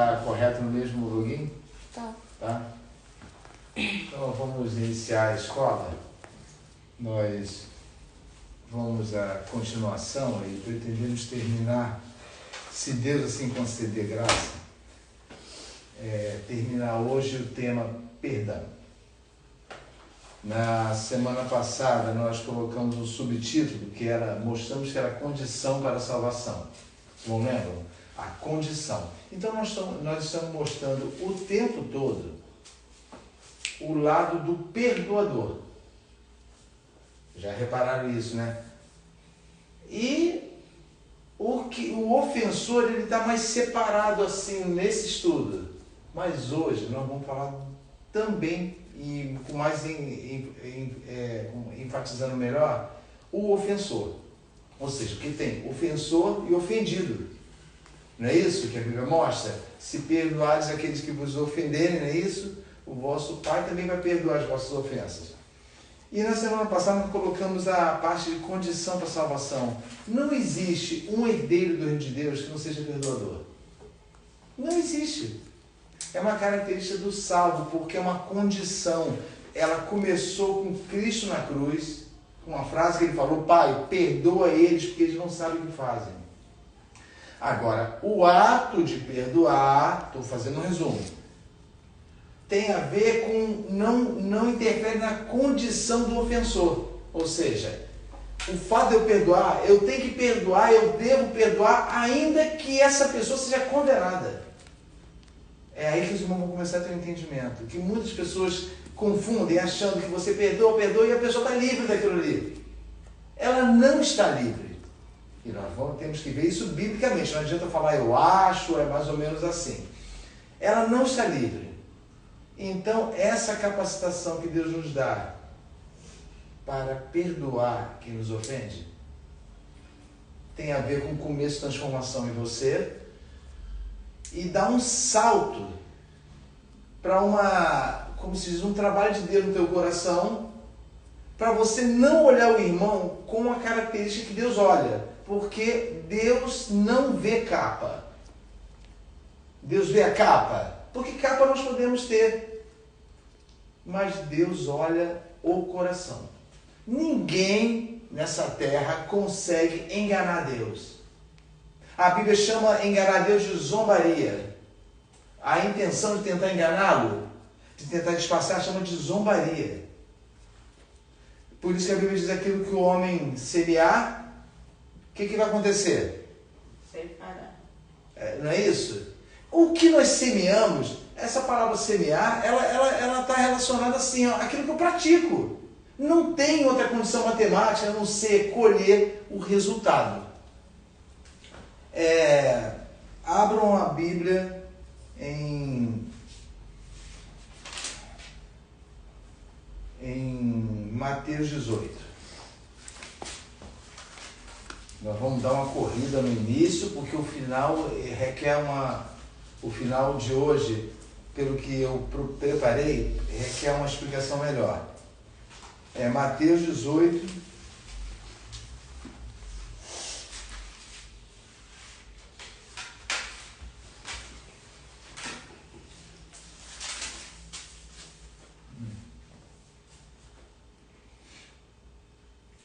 Tá correto no mesmo login? Tá. Tá? Então vamos iniciar a escola. Nós vamos à continuação e pretendemos terminar, se Deus assim conceder graça, terminar hoje o tema perdão. Na semana passada nós colocamos um subtítulo que era, mostramos que era condição para a salvação. Não lembram? A condição. Então nós estamos mostrando o tempo todo o lado do perdoador. Já repararam isso, né? E o ofensor, ele está mais separado assim nesse estudo. Mas hoje nós vamos falar também, e com mais enfatizando melhor, o ofensor. Ou seja, que tem ofensor e ofendido. Não é isso que a Bíblia mostra? Se perdoares aqueles que vos ofenderem, não é isso? O vosso Pai também vai perdoar as vossas ofensas. E na semana passada nós colocamos a parte de condição para a salvação. Não existe um herdeiro do reino de Deus que não seja perdoador. Não existe. É uma característica do salvo, porque é uma condição. Ela começou com Cristo na cruz, com uma frase que ele falou: Pai, perdoa eles porque eles não sabem o que fazem. Agora, o ato de perdoar, estou fazendo um resumo, tem a ver com, não interfere na condição do ofensor. Ou seja, o fato de eu perdoar, eu tenho que perdoar, eu devo perdoar, ainda que essa pessoa seja condenada. É aí que os irmãos vão começar a ter um entendimento. Que muitas pessoas confundem, achando que você perdoa e a pessoa está livre daquilo ali. Ela não está livre. E nós temos que ver isso biblicamente. Não adianta falar eu acho, é mais ou menos assim. Ela não está livre. Então, essa capacitação que Deus nos dá para perdoar quem nos ofende tem a ver com o começo de transformação em você e dá um salto para como se diz, um trabalho de Deus no teu coração, para você não olhar o irmão com a característica que Deus olha, porque Deus não vê capa. Deus vê a capa, porque capa nós podemos ter, mas Deus olha o coração. Ninguém nessa terra consegue enganar Deus. A Bíblia chama enganar Deus de zombaria. A intenção de tentar enganá-lo, de tentar disfarçar, chama de zombaria. Por isso que a Bíblia diz aquilo que o homem semear, o que vai acontecer? Separar. Não é isso? O que nós semeamos, essa palavra semear, ela está relacionada assim, ó, aquilo que eu pratico. Não tem outra condição matemática a não ser colher o resultado. Abram a Bíblia em Mateus 18. Nós vamos dar uma corrida no início, porque o final requer o final de hoje, pelo que eu preparei, requer uma explicação melhor. Mateus 18.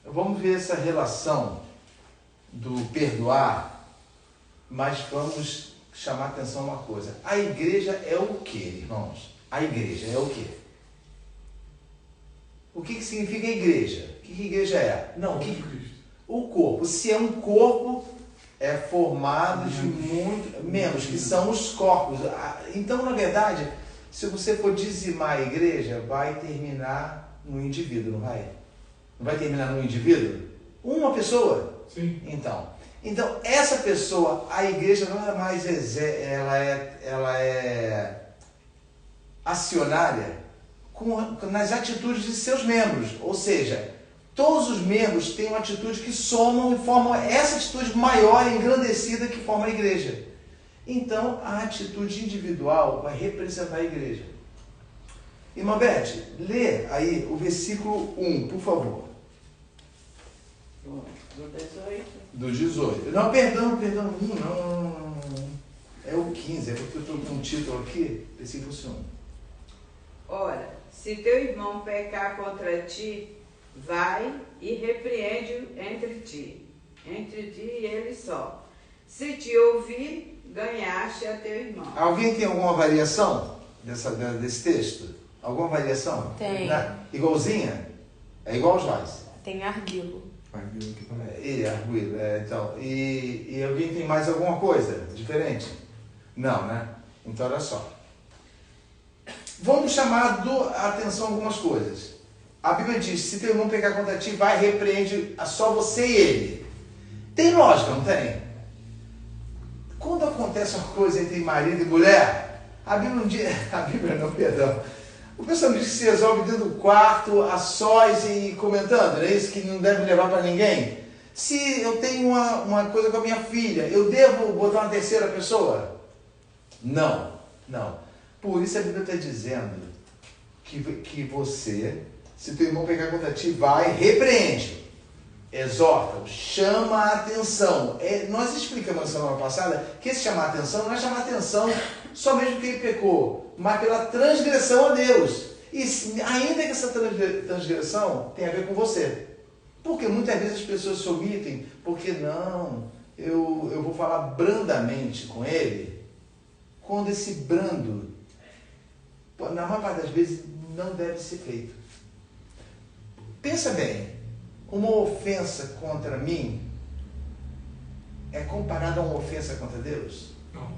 Vamos ver essa relação do perdoar, mas vamos chamar a atenção a uma coisa. A igreja é o quê, irmãos? A igreja é o quê? O que significa igreja? O que a igreja é? Não, o corpo. Se é um corpo, é formado de muitos membros, que são os corpos. Então, na verdade, se você for dizimar a igreja, vai terminar no indivíduo, não vai? Não vai terminar no indivíduo? Uma pessoa? Sim. Então, essa pessoa, a igreja não é mais, ela é acionária nas atitudes de seus membros. Ou seja, todos os membros têm uma atitude que somam e formam essa atitude maior e engrandecida que forma a igreja. Então, a atitude individual vai representar a igreja. Irmã Beth, lê aí o versículo 1, por favor. Do 18. Do 18. Não, perdão, 1, não. É o 15, é porque eu estou com um título aqui, esse funciona. Ora, se teu irmão pecar contra ti, vai e repreende-o entre ti e ele só. Se te ouvir, ganhaste a teu irmão. Alguém tem alguma variação desse texto? Alguma variação? Tem. Igualzinha? É igual aos vais. Tem arguilo. Arguilo aqui também. Arguilo, então. E alguém tem mais alguma coisa diferente? Não, né? Então, olha só. Vamos chamar a atenção a algumas coisas. A Bíblia diz, se teu irmão pecar contra ti, vai e repreende só você e ele. Tem lógica, não tem? Quando acontece uma coisa entre marido e mulher, a Bíblia não diz... A Bíblia não, perdão. O pessoal diz que se resolve dentro do quarto, a sós e comentando, não é isso? Que não deve levar para ninguém. Se eu tenho uma coisa com a minha filha, eu devo botar uma terceira pessoa? Não, não. Por isso a Bíblia está dizendo que você, se teu irmão pecar contra ti, vai, repreende, exorta, chama a atenção. Nós explicamos na semana passada que esse chamar a atenção não é chamar a atenção só mesmo que ele pecou, mas pela transgressão a Deus. E ainda que essa transgressão tenha a ver com você. Porque muitas vezes as pessoas se omitem, porque não, eu vou falar brandamente com ele, quando esse brando, na maior parte das vezes, não deve ser feito. Pensa bem, uma ofensa contra mim é comparada a uma ofensa contra Deus? Não.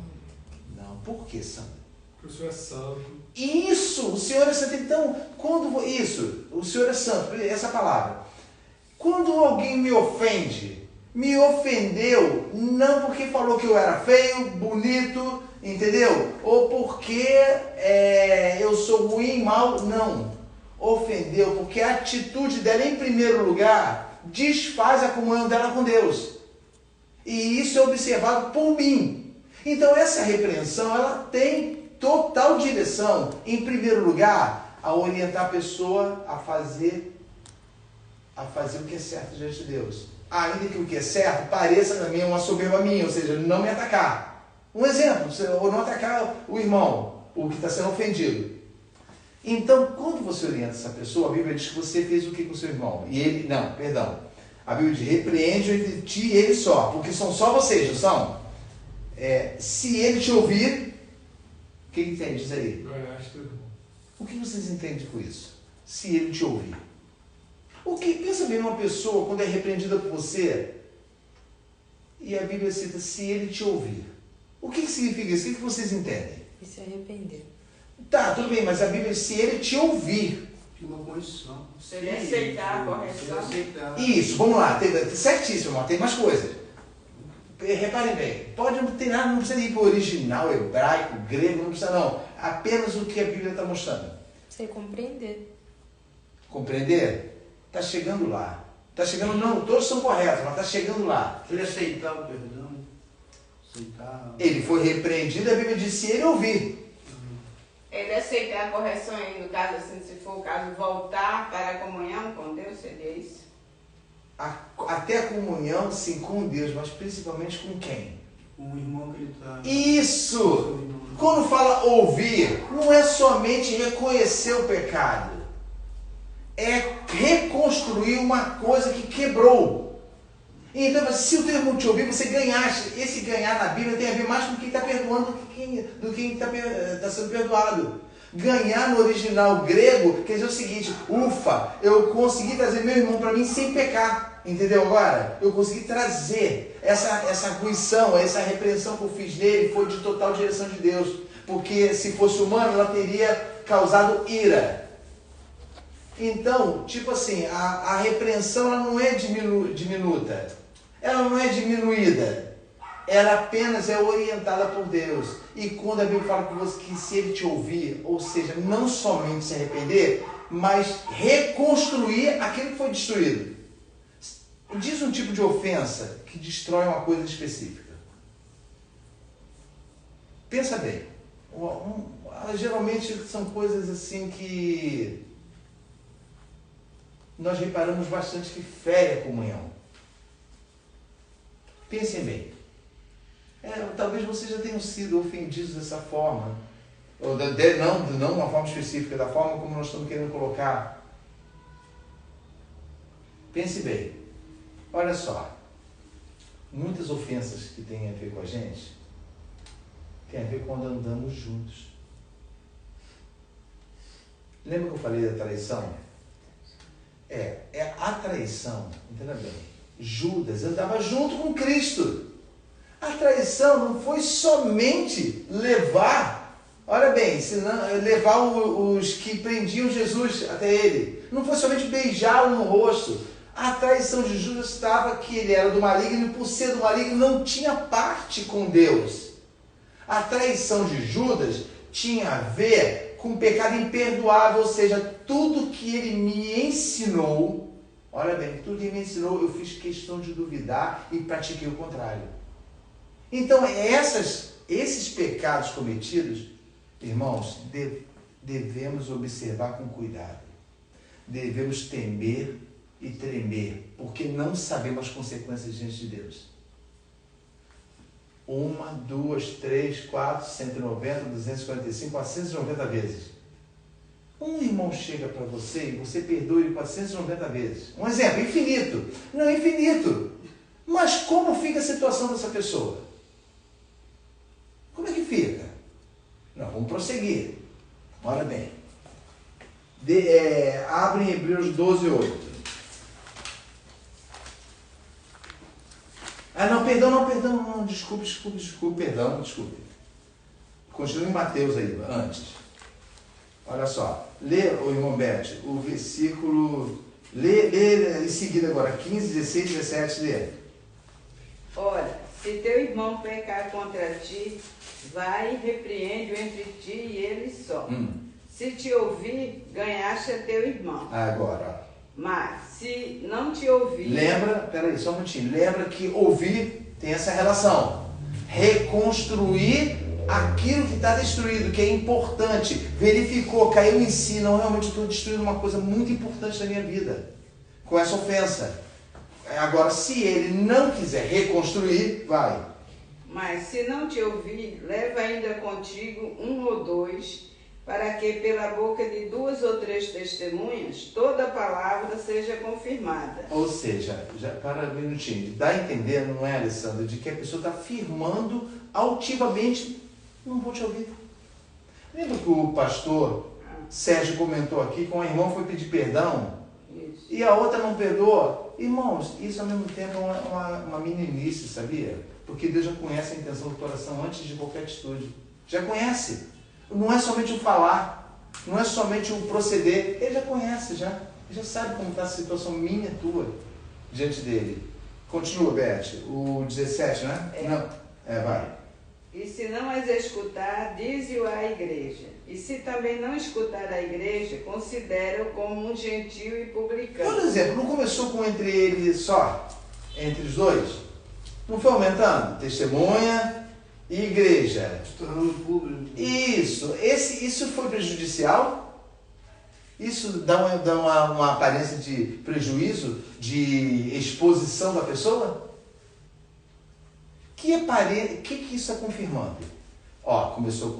Não. Por que, Santo? Porque o Senhor é santo. Isso! O Senhor é santo. Então, isso, o Senhor é santo, essa palavra. Quando alguém me ofende, me ofendeu não porque falou que eu era feio, bonito, entendeu? Ou porque eu sou ruim, mal, não. Ofendeu porque a atitude dela, em primeiro lugar, desfaz a comunhão dela com Deus. E isso é observado por mim. Então essa repreensão, ela tem total direção, em primeiro lugar, a orientar a pessoa a fazer o que é certo diante de Deus. Ainda que o que é certo pareça na minha uma soberba minha, ou seja, não me atacar. Um exemplo, ou não atacar o irmão, o que está sendo ofendido. Então, quando você orienta essa pessoa, a Bíblia diz que você fez o que com seu irmão? E ele, não, perdão. A Bíblia diz, repreende entre ti e ele só, porque são só vocês, não são? Se ele te ouvir, o que entende? Diz aí. Ganhaste teu irmão. O que vocês entendem com isso? Se ele te ouvir. Pensa bem numa pessoa, quando é repreendida por você, e a Bíblia cita, se ele te ouvir. O que significa isso? O que vocês entendem? E se arrepender. Tá, tudo bem, mas a Bíblia diz, se ele te ouvir. De uma correção. Se ele aceitar a correção. Isso, vamos lá, certíssimo, mas tem mais coisas. Reparem bem, pode não ter nada, não precisa ir para o original, hebraico, grego, não precisa não. Apenas o que a Bíblia está mostrando. Você compreender. Compreender? Está chegando lá. Está chegando, não, todos são corretos, mas está chegando lá. Se ele aceitar o perdão, aceitar... Ele foi repreendido, a Bíblia diz, se ele ouvir. Ele aceitar a correção aí, no caso, assim, se for o caso, voltar para a comunhão com Deus, seria isso? Até a comunhão, sim, com Deus, mas principalmente com quem? Com o irmão que ele está... Isso! Quando fala ouvir, não é somente reconhecer o pecado. É reconstruir uma coisa que quebrou. Então, se o teu irmão te ouvir, você ganhaste. Esse ganhar na Bíblia tem a ver mais com quem está perdoando do que quem está sendo perdoado. Ganhar no original grego quer dizer o seguinte, ufa, eu consegui trazer meu irmão para mim sem pecar. Entendeu agora? Eu consegui trazer essa ruição, essa repreensão que eu fiz nele foi de total direção de Deus. Porque se fosse humano, ela teria causado ira. Então, tipo assim, a repreensão ela não é diminuta, ela não é diminuída, ela apenas é orientada por Deus. E quando a Bíblia fala com você que se ele te ouvir, ou seja, não somente se arrepender, mas reconstruir aquilo que foi destruído. Diz um tipo de ofensa que destrói uma coisa específica. Pensa bem, geralmente são coisas assim que nós reparamos bastante que fere a comunhão. Pensem bem. Talvez vocês já tenham sido ofendidos dessa forma. Ou não de uma forma específica, da forma como nós estamos querendo colocar. Pense bem. Olha só. Muitas ofensas que têm a ver com a gente tem a ver quando andamos juntos. Lembra que eu falei da traição? A traição, entenda bem. Judas andava junto com Cristo. A traição não foi somente levar, olha bem, levar os que prendiam Jesus até ele. Não foi somente beijá-lo no rosto. A traição de Judas estava que ele era do maligno e por ser do maligno não tinha parte com Deus. A traição de Judas tinha a ver com pecado imperdoável, ou seja, tudo que ele me ensinou, olha bem, tudo que ele me ensinou, eu fiz questão de duvidar e pratiquei o contrário. Então, esses pecados cometidos, irmãos, devemos observar com cuidado. Devemos temer e tremer, porque não sabemos as consequências diante de Deus. 1, 2, 3, 4, 190, 245, 490 vezes. Um irmão chega para você e você perdoa ele 490 vezes. Um exemplo, infinito. Não é infinito. Mas como fica a situação dessa pessoa? Como é que fica? Não, vamos prosseguir. Olha bem. Abre em Hebreus 12, 8. Não, desculpe, perdão. Continue em Mateus aí, antes. Olha só, lê, o irmão Bete, o versículo, lê em seguida agora, 15, 16, 17, lê. Ora, se teu irmão pecar contra ti, vai e repreende-o entre ti e ele só. Se te ouvir, ganhaste a teu irmão. Agora, Mas, se não te ouvir... Peraí, só um minutinho. Lembra que ouvir tem essa relação. Reconstruir aquilo que está destruído, que é importante. Verificou, caiu em si. Não, realmente eu estou destruindo uma coisa muito importante na minha vida. Com essa ofensa. Agora, se ele não quiser reconstruir, vai. Mas, se não te ouvir, leva ainda contigo 1 ou 2... para que pela boca de 2 ou 3 testemunhas toda palavra seja confirmada. Ou seja, já para um minutinho, dá a entender, não é, Alessandra, de que a pessoa está afirmando altivamente, não vou te ouvir. Lembra que o pastor Sérgio comentou aqui que uma irmã foi pedir perdão Isso. e a outra não perdoa? Irmãos, isso ao mesmo tempo é uma meninice, sabia? Porque Deus já conhece a intenção do coração antes de qualquer atitude. Já conhece. Não é somente o falar, não é somente o proceder, ele já conhece, já sabe como está a situação minha e tua diante dele. Continua, Beth, o 17, né? Não. Vai. E se não as escutar, dize-o à igreja. E se também não escutar a igreja, considera-o como um gentio e publicano. Por exemplo, não começou com entre eles só? Entre os dois? Não foi aumentando? Testemunha e igreja. Tornando público. Isso foi prejudicial? Isso dá uma aparência de prejuízo, de exposição da pessoa? Que isso está confirmando? Começou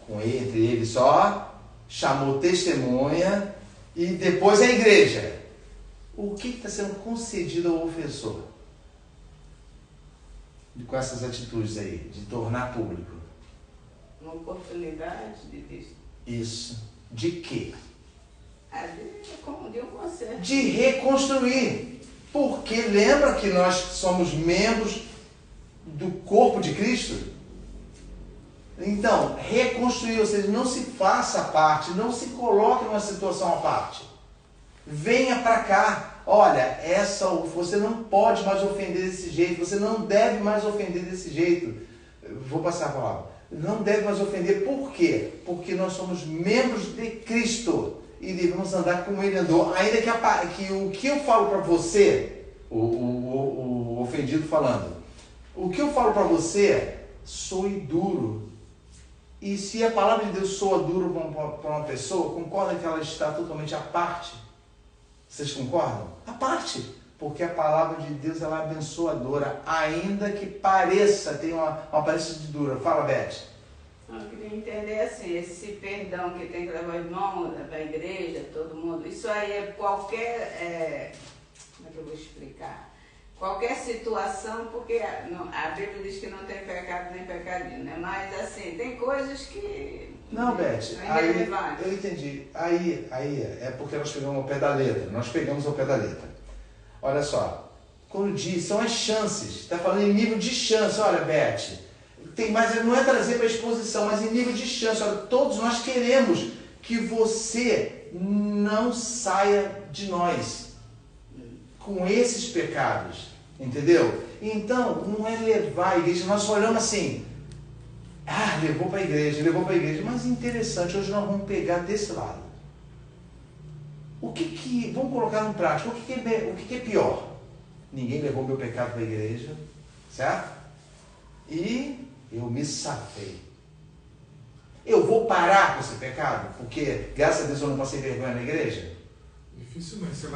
com entre eles só, chamou testemunha e depois a igreja. O que está sendo concedido ao ofensor? Com essas atitudes aí, de tornar público. Uma oportunidade de... Isso. De quê? De um conserto. De reconstruir. Porque lembra que nós somos membros do corpo de Cristo? Então, reconstruir, ou seja, não se faça a parte, não se coloque numa situação à parte. Venha para cá. Olha, você não pode mais ofender desse jeito, você não deve mais ofender desse jeito. Vou passar a palavra. Não deve mais ofender, por quê? Porque nós somos membros de Cristo e devemos andar como Ele andou. Ainda que o que eu falo para você, o ofendido falando, o que eu falo para você soe duro. E se a palavra de Deus soa duro para uma pessoa, concorda que ela está totalmente à parte? Vocês concordam? À parte. Porque a palavra de Deus ela é abençoadora, ainda que pareça, tem uma aparência de dura. Fala, Beth. Eu queria entender assim, esse perdão que tem que levar o irmão para a igreja, todo mundo, isso aí é qualquer, como é que eu vou explicar? Qualquer situação, porque a Bíblia diz que não tem pecado nem pecadinho, né? Mas assim, tem coisas que... Não, Beth, aí, irrelevantes. eu entendi. Aí é porque nós pegamos ao pé da letra. Nós pegamos ao pé da letra. Olha só, quando diz, são as chances. Está falando em nível de chance. Olha, Beth, mas não é trazer para a exposição, mas em nível de chance. Olha, todos nós queremos que você não saia de nós com esses pecados. Entendeu? Então, não é levar a igreja. Nós olhamos assim... levou para a igreja. Mas interessante, hoje nós vamos pegar desse lado. Vamos colocar no prático, o que é pior? Ninguém levou meu pecado para a igreja, certo? E eu me safei. Eu vou parar com esse pecado? Porque, graças a Deus, eu não passei vergonha na igreja?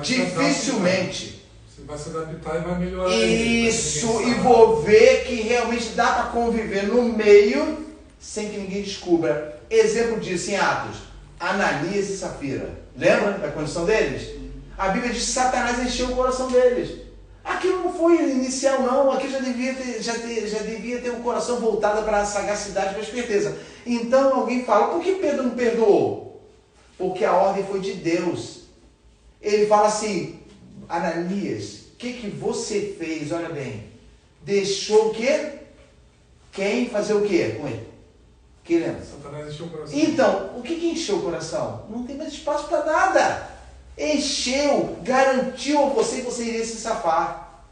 Dificilmente. Você vai se adaptar e vai melhorar. Isso, e vou ver que realmente dá para conviver no meio sem que ninguém descubra. Exemplo disso em Atos, Ananias e Safira. Lembra da condição deles? A Bíblia diz que Satanás encheu o coração deles. Aquilo não foi inicial, não. Aqui já devia ter um coração voltado para a sagacidade e para a esperteza. Então alguém fala, por que Pedro não perdoou? Porque a ordem foi de Deus. Ele fala assim, Ananias, o que você fez? Olha bem, deixou o quê? Quem fazer o quê com ele? Que lembra? Satanás encheu o coração. Então, o que encheu o coração? Não tem mais espaço para nada. Encheu, garantiu a você que você iria se safar.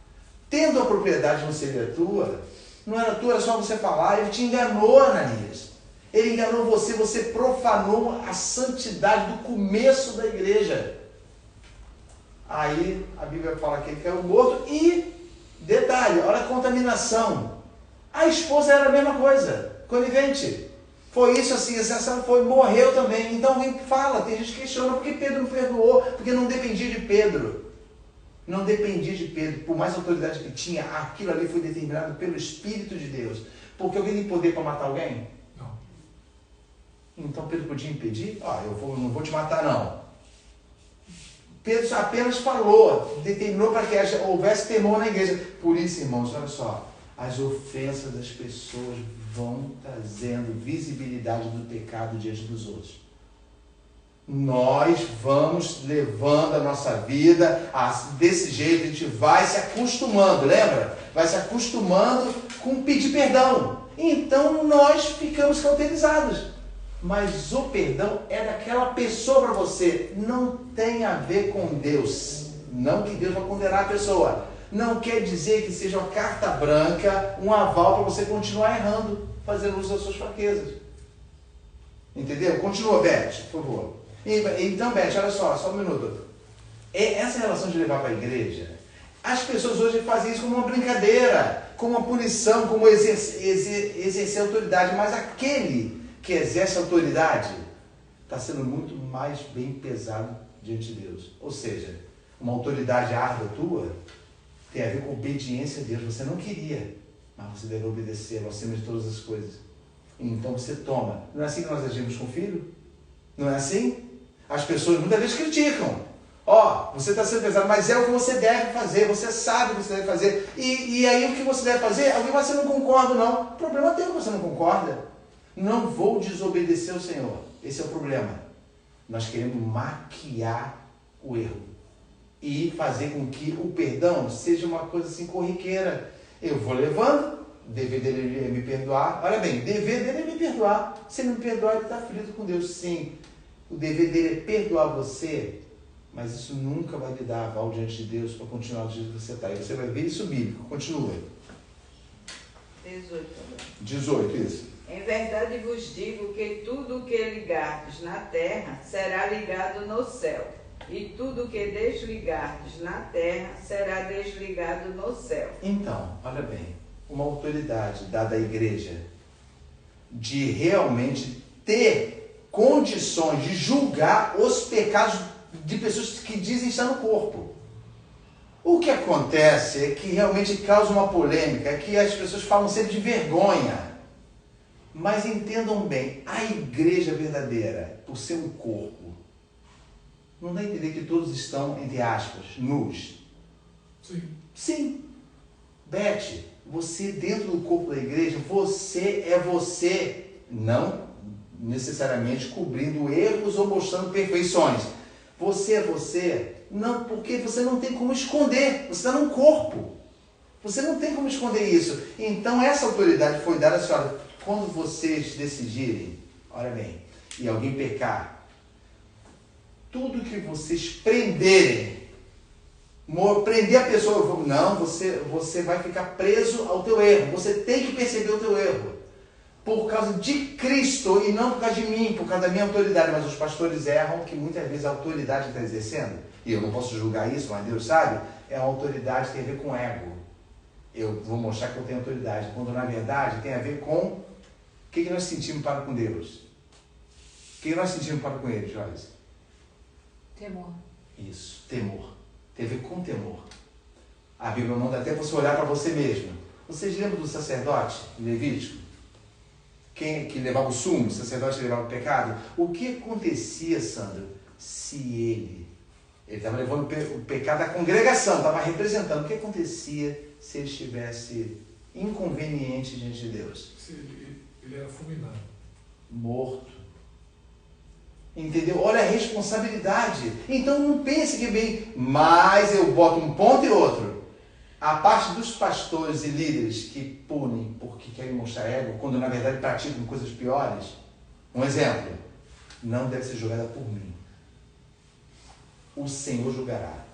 Tendo a propriedade não seria tua, não era tua, era só você falar. Ele te enganou, Ananias. Ele enganou você, você profanou a santidade do começo da igreja. Aí a Bíblia fala que ele caiu morto e, detalhe, olha a contaminação. A esposa era a mesma coisa, conivente. Foi isso assim, essa foi, morreu também. Então alguém fala, tem gente que questiona, por que Pedro não perdoou? Porque não dependia de Pedro. Não dependia de Pedro. Por mais autoridade que tinha, aquilo ali foi determinado pelo Espírito de Deus. Porque alguém tem poder para matar alguém? Não. Então Pedro podia impedir? Não vou te matar não. Pedro apenas falou, determinou para que houvesse temor na igreja. Por isso, irmãos, olha só, as ofensas das pessoas vão trazendo visibilidade do pecado diante dos outros. Nós vamos levando a nossa vida desse jeito, a gente vai se acostumando, lembra? Vai se acostumando com pedir perdão. Então nós ficamos cauterizados. Mas o perdão é daquela pessoa para você. Não tem a ver com Deus. Não que Deus vai condenar a pessoa. Não quer dizer que seja uma carta branca, um aval para você continuar errando, fazendo uso das suas fraquezas. Entendeu? Continua, Beth, por favor. Então, Beth, olha só um minuto. Essa relação de levar para a igreja, as pessoas hoje fazem isso como uma brincadeira, como uma punição, como exercer autoridade. Mas aquele que exerce autoridade está sendo muito mais bem pesado diante de Deus. Ou seja, uma autoridade árdua tua tem a ver com obediência a Deus. Você não queria, mas você deve obedecer acima de todas as coisas. Então você toma. Não é assim que nós agimos com o filho? Não é assim? As pessoas muitas vezes criticam. Você está sendo pesado, mas é o que você deve fazer. Você sabe o que você deve fazer. E aí o que você deve fazer? Alguém vai, você não concorda, não. O problema é teu que você não concorda. Não vou desobedecer ao Senhor. Esse é o problema. Nós queremos maquiar o erro e fazer com que o perdão seja uma coisa assim corriqueira. Eu vou levando, o dever dele é me perdoar. Olha bem, o dever dele é me perdoar. Se ele não me perdoar, ele está ferido com Deus. Sim, o dever dele é perdoar você, mas isso nunca vai lhe dar aval diante de Deus para continuar do jeito que você está. E você vai ver isso bíblico. Continua. 18, isso. Em verdade vos digo que tudo o que ligardes na terra será ligado no céu, e tudo o que desligardes na terra será desligado no céu. Então, olha bem, uma autoridade dada à igreja de realmente ter condições de julgar os pecados de pessoas que dizem estar no corpo. O que acontece é que realmente causa uma polêmica, é que as pessoas falam sempre de vergonha. Mas entendam bem, a igreja verdadeira, por ser um corpo, não dá a entender que todos estão, entre aspas, nus. Sim. Sim. Beth, você dentro do corpo da igreja, você é você, não necessariamente cobrindo erros ou mostrando perfeições. Você é você, não, porque você não tem como esconder, você está num corpo. Você não tem como esconder isso. Então essa autoridade foi dada à senhora. Quando vocês decidirem, olha bem, e alguém pecar, tudo que vocês prenderem, prender a pessoa, não, você vai ficar preso ao teu erro. Você tem que perceber o teu erro. Por causa de Cristo e não por causa de mim, por causa da minha autoridade. Mas os pastores erram que muitas vezes a autoridade está exercendo, e eu não posso julgar isso, mas Deus sabe, é uma autoridade que tem a ver com ego. Eu vou mostrar que eu tenho autoridade, quando na verdade tem a ver com o que nós sentimos para com Deus. O que nós sentimos para com Ele, Joyce? Temor. Isso, temor. Tem a ver com temor. A Bíblia manda até você olhar para você mesmo. Vocês lembram do sacerdote Levítico? Quem que levava o sumo, o sacerdote que levava o pecado? O que acontecia, Sandro, se ele estava levando o pecado da congregação, estava representando? O que acontecia se ele estivesse inconveniente diante de Deus? Se ele era fulminado. Morto. Entendeu? Olha a responsabilidade. Então não pense que bem, mas eu boto um ponto e outro. A parte dos pastores e líderes que punem porque querem mostrar ego, quando na verdade praticam coisas piores. Um exemplo, não deve ser julgada por mim. O Senhor julgará.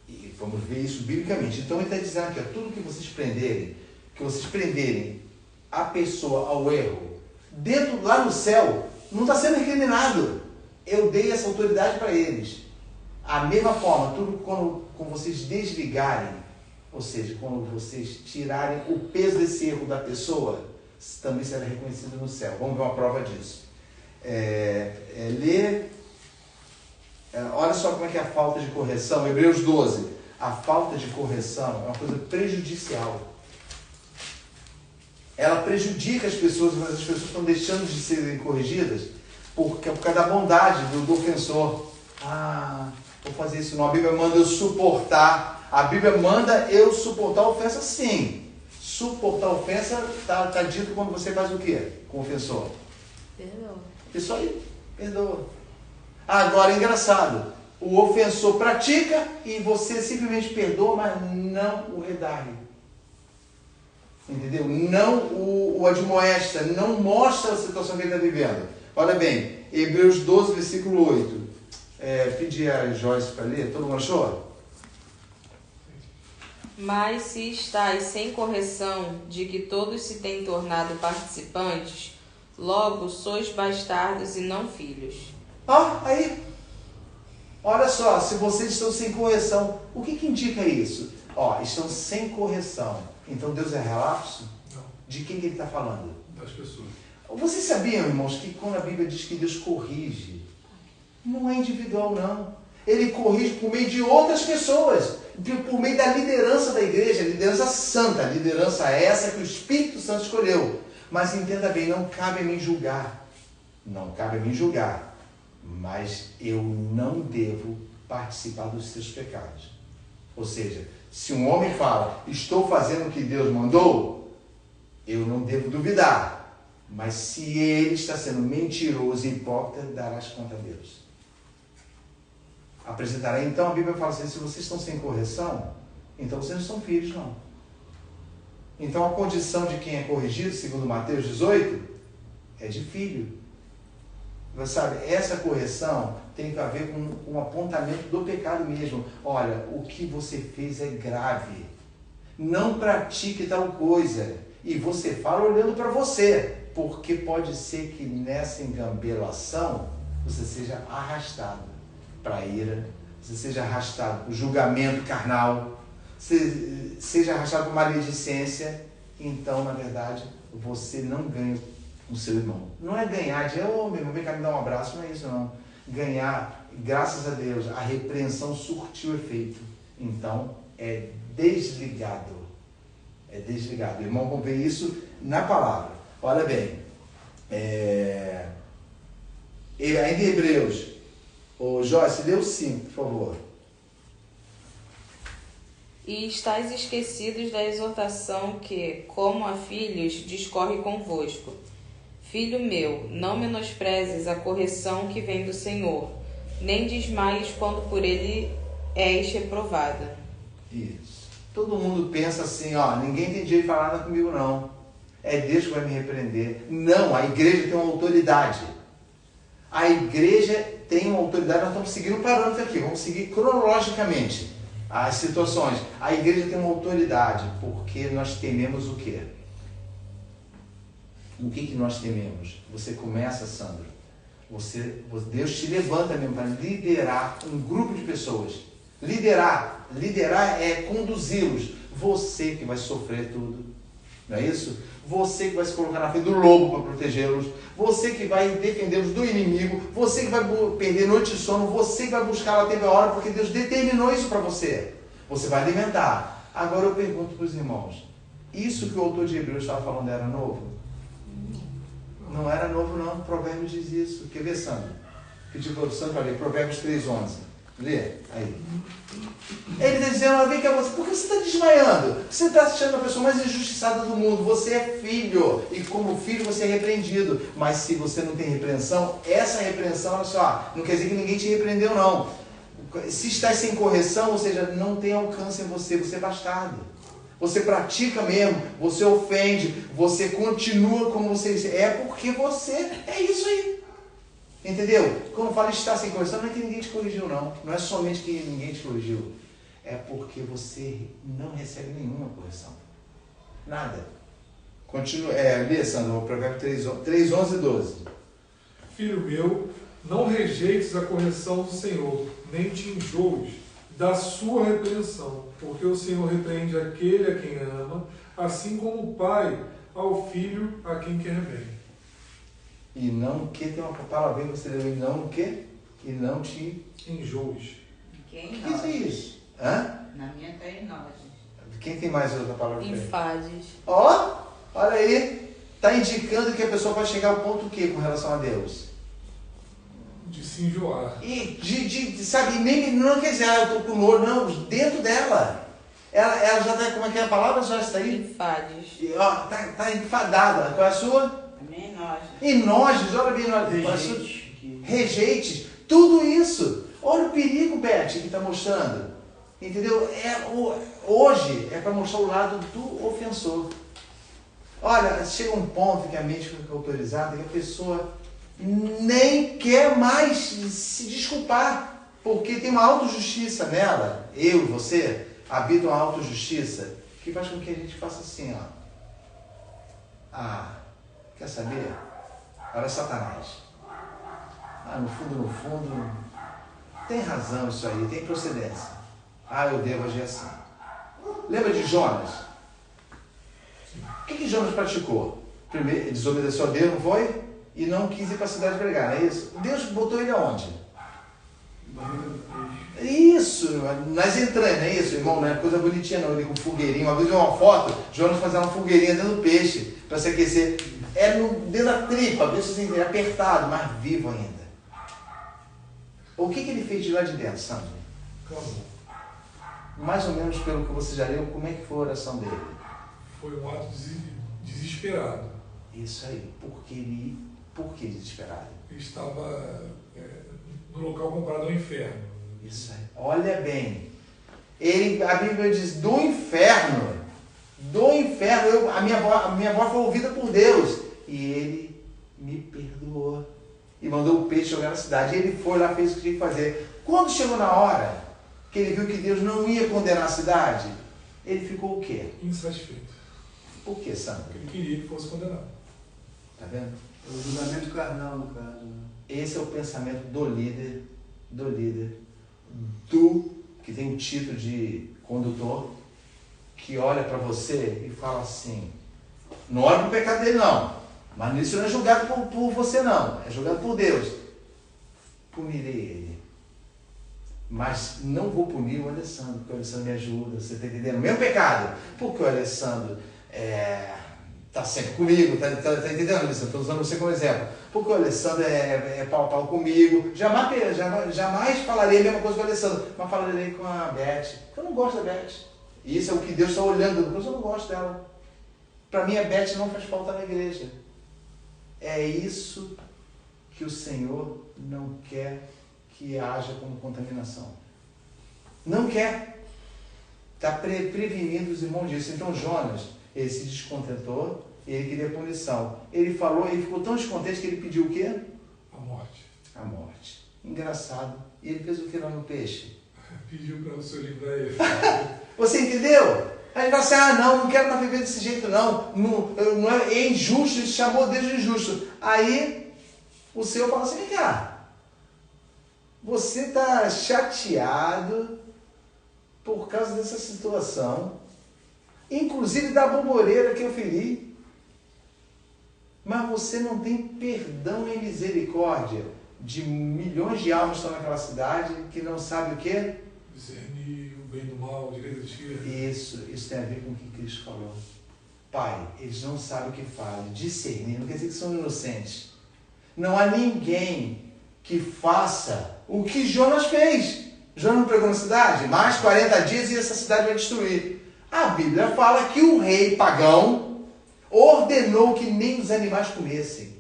E vamos ver isso biblicamente. Então ele está dizendo aqui, ó, tudo que vocês prenderem a pessoa ao erro, dentro lá no céu, não está sendo recriminado. Eu dei essa autoridade para eles. A mesma forma, tudo quando vocês desligarem, ou seja, quando vocês tirarem o peso desse erro da pessoa, também será reconhecido no céu. Vamos ver uma prova disso. Olha só como é que é a falta de correção. Hebreus 12. A falta de correção é uma coisa prejudicial. Ela prejudica as pessoas, mas as pessoas estão deixando de serem corrigidas por causa da bondade do ofensor. Vou fazer isso não. A Bíblia manda eu suportar. A Bíblia manda eu suportar a ofensa, sim. Suportar a ofensa está dito quando você faz o quê com o ofensor? Perdoa. Isso aí, perdoa. Agora, engraçado, o ofensor pratica e você simplesmente perdoa, mas não o redargue. Entendeu? Não o admoesta, não mostra a situação que ele está vivendo. Olha bem, Hebreus 12, versículo 8. Pedi a Joyce para ler, todo mundo achou? Mas se estáis sem correção de que todos se têm tornado participantes, logo sois bastardos e não filhos. Aí, olha só, se vocês estão sem correção, o que indica isso? Estão sem correção. Então Deus é relapso? Não. De quem que ele está falando? Das pessoas. Vocês sabiam, irmãos, que quando a Bíblia diz que Deus corrige, não é individual, não. Ele corrige por meio de outras pessoas, por meio da liderança da igreja, liderança santa, liderança essa que o Espírito Santo escolheu. Mas entenda bem, não cabe a mim julgar. Não cabe a mim julgar. Mas eu não devo participar dos seus pecados. Ou seja, se um homem fala, estou fazendo o que Deus mandou, eu não devo duvidar. Mas se ele está sendo mentiroso e hipócrita, darás conta a Deus. Apresentará. Então a Bíblia fala assim, se vocês estão sem correção, então vocês não são filhos, não. Então a condição de quem é corrigido, segundo Mateus 18, é de filho. Você sabe, essa correção tem a ver com o apontamento do pecado mesmo. Olha, o que você fez é grave. Não pratique tal coisa. E você fala olhando para você, porque pode ser que nessa engambelação você seja arrastado para a ira, você seja arrastado para o julgamento carnal, seja arrastado para maledicência. Então, na verdade, você não ganha o seu irmão. Não é ganhar de, meu irmão, vem cá me dar um abraço, não é isso não. Ganhar, graças a Deus, a repreensão surtiu efeito. Então, é desligado. É desligado. Irmão, vamos ver isso na palavra. Olha bem. Ainda em Hebreus. Ô Joyce, lê o 5, por favor. E estáis esquecidos da exortação que, como a filhos, discorre convosco. Filho meu, não menosprezes a correção que vem do Senhor, nem desmaies quando por ele és reprovada. Isso. Todo mundo pensa assim, ó, ninguém tem direito de falar nada comigo não. É Deus que vai me repreender. Não, a igreja tem uma autoridade. A igreja tem uma autoridade, nós estamos seguindo um parâmetro aqui, vamos seguir cronologicamente as situações. A igreja tem uma autoridade, porque nós tememos o quê? O que nós tememos? Você começa, Sandro, Deus te levanta mesmo para liderar um grupo de pessoas. Liderar é conduzi-los. Você que vai sofrer tudo, não é isso? Você que vai se colocar na frente do lobo para protegê-los, você que vai defendê-los do inimigo, você que vai perder noite de sono, você que vai buscar a tempo e a hora, porque Deus determinou isso para você. Você vai alimentar. Agora eu pergunto para os irmãos, isso que o autor de Hebreus estava falando era novo? Não era novo não, Provérbios diz isso. Quer ver, Sandro? Pedi para o Sandro para ler, Provérbios 3:11. Lê, aí. Ele está dizendo, vem cá você, por que você está desmaiando? Você está achando a pessoa mais injustiçada do mundo. Você é filho, e como filho você é repreendido. Mas se você não tem repreensão, essa repreensão, olha só, não quer dizer que ninguém te repreendeu não. Se está sem correção, ou seja, não tem alcance em você, você é bastardo. Você pratica mesmo, você ofende, você continua como você é, porque você é isso aí. Entendeu? Quando fala estar sem correção, não é que ninguém te corrigiu, não. Não é somente que ninguém te corrigiu. É porque você não recebe nenhuma correção. Nada. Continua. Lê, Sandro, o Provérbio 3:11 e 12. Filho meu, não rejeites a correção do Senhor, nem te enjoes da sua repreensão, porque o Senhor repreende aquele a quem ama, assim como o pai ao filho a quem quer bem. E não que tem uma palavra que você leu, e não que? E não te enjoes. O que é isso? Hã? Na minha está em nós. Quem tem mais outra palavra? Enfades. Ó, olha aí. Está indicando que a pessoa pode chegar ao ponto o quê com relação a Deus? De se enjoar. E sabe, nem não quer dizer, eu estou com nojo, não, dentro dela. Ela já está, como é que é a palavra? Já está aí? Enfades. Está enfadada. Qual é a sua? Também nós. Enojos, olha bem, rejeites, tudo isso. Olha o perigo, Beth, que está mostrando. Entendeu? Hoje é para mostrar o lado do ofensor. Olha, chega um ponto que a mente fica autorizada que a pessoa nem quer mais se desculpar, porque tem uma autojustiça nela. Eu e você habitam a autojustiça que faz com que a gente faça assim, ó. Quer saber? Olha Satanás. No fundo, tem razão isso aí, tem procedência. Eu devo agir assim. Lembra de Jonas? O que Jonas praticou? Primeiro, ele desobedeceu a Deus, não foi? E não quis ir para a cidade pregar, não é isso? Deus botou ele aonde? Isso, nas entranhas, não é isso, irmão? Não é coisa bonitinha não, ele com fogueirinho. Uma vez eu vi uma foto, Jonas fazendo uma fogueirinha dentro do peixe, para se aquecer. Dentro da tripa, assim, apertado, mas vivo ainda. O que ele fez de lá de dentro, Sandro? Clamou. Mais ou menos pelo que você já leu, como é que foi a oração dele? Foi um ato desesperado. Isso aí. Por que desesperado? Ele estava no local comparado ao inferno. Isso aí. Olha bem. A Bíblia diz do inferno. A minha voz foi ouvida por Deus. E ele me perdoou. E mandou o peixe jogar na cidade. E ele foi lá, fez o que tinha que fazer. Quando chegou na hora que ele viu que Deus não ia condenar a cidade, ele ficou o quê? Insatisfeito. Por quê, Sandro? Porque ele queria que fosse condenado. Tá vendo? É o julgamento carnal, no caso. Esse é o pensamento do líder, que tem o título de condutor, que olha para você e fala assim, não olha para o pecado dele não, mas isso não é julgado por você não, é julgado por Deus. Punirei ele. Mas não vou punir o Alessandro, porque o Alessandro me ajuda, você está entendendo? O mesmo pecado, porque o Alessandro está sempre comigo, tá entendendo, Alessandro? Estou usando você como exemplo. Porque o Alessandro é pau a pau comigo. Jamais falarei a mesma coisa com o Alessandro, mas falarei com a Beth. Eu não gosto da Beth. E isso é o que Deus está olhando, porque eu não gosto dela. Para mim, a Beth não faz falta na igreja. É isso que o Senhor não quer que haja como contaminação. Não quer. Está prevenindo os irmãos disso. Então Jonas, ele se descontentou e ele queria punição. Ele falou, ele ficou tão descontente que ele pediu o quê? A morte. A morte. Engraçado. E ele fez o que lá no peixe? Pediu para o Senhor livrar ele. Você entendeu? Aí ele fala assim, não quero mais viver desse jeito não. Não é injusto, ele chamou Deus de injusto. Aí o Senhor fala assim, vem cá. Você está chateado por causa dessa situação, inclusive da boboreira que eu feri, mas você não tem perdão nem misericórdia de milhões de almas que estão naquela cidade que não sabem o quê? Discernir o bem do mal, direita e esquerda. Isso tem a ver com o que Cristo falou. Pai, eles não sabem o que fazem. Discernir não quer dizer que são inocentes. Não há ninguém que faça o que Jonas fez. Jonas não pregou na cidade? Mais 40 dias e essa cidade vai destruir. A Bíblia fala que o rei pagão ordenou que nem os animais comessem.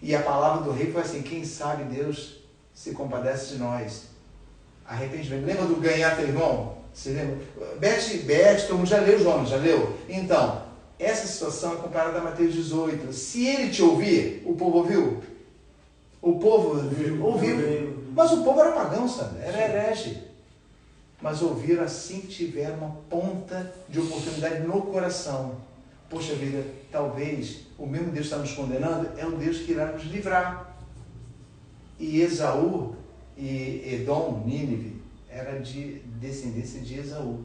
E a palavra do rei foi assim, quem sabe Deus se compadece de nós. Arrependimento. Lembra do ganhar teu irmão? Você lembra? Beth, todo mundo já leu, Jonas, já leu? Então, essa situação é comparada a Mateus 18. Se ele te ouvir, o povo ouviu? O povo ouviu. Mas o povo era pagão, sabe? Era herege. Mas ouviram assim que tiveram uma ponta de oportunidade no coração. Poxa vida, talvez o mesmo Deus está nos condenando, é o Deus que irá nos livrar. E Esaú e Edom, Nínive, era de descendência de Esaú.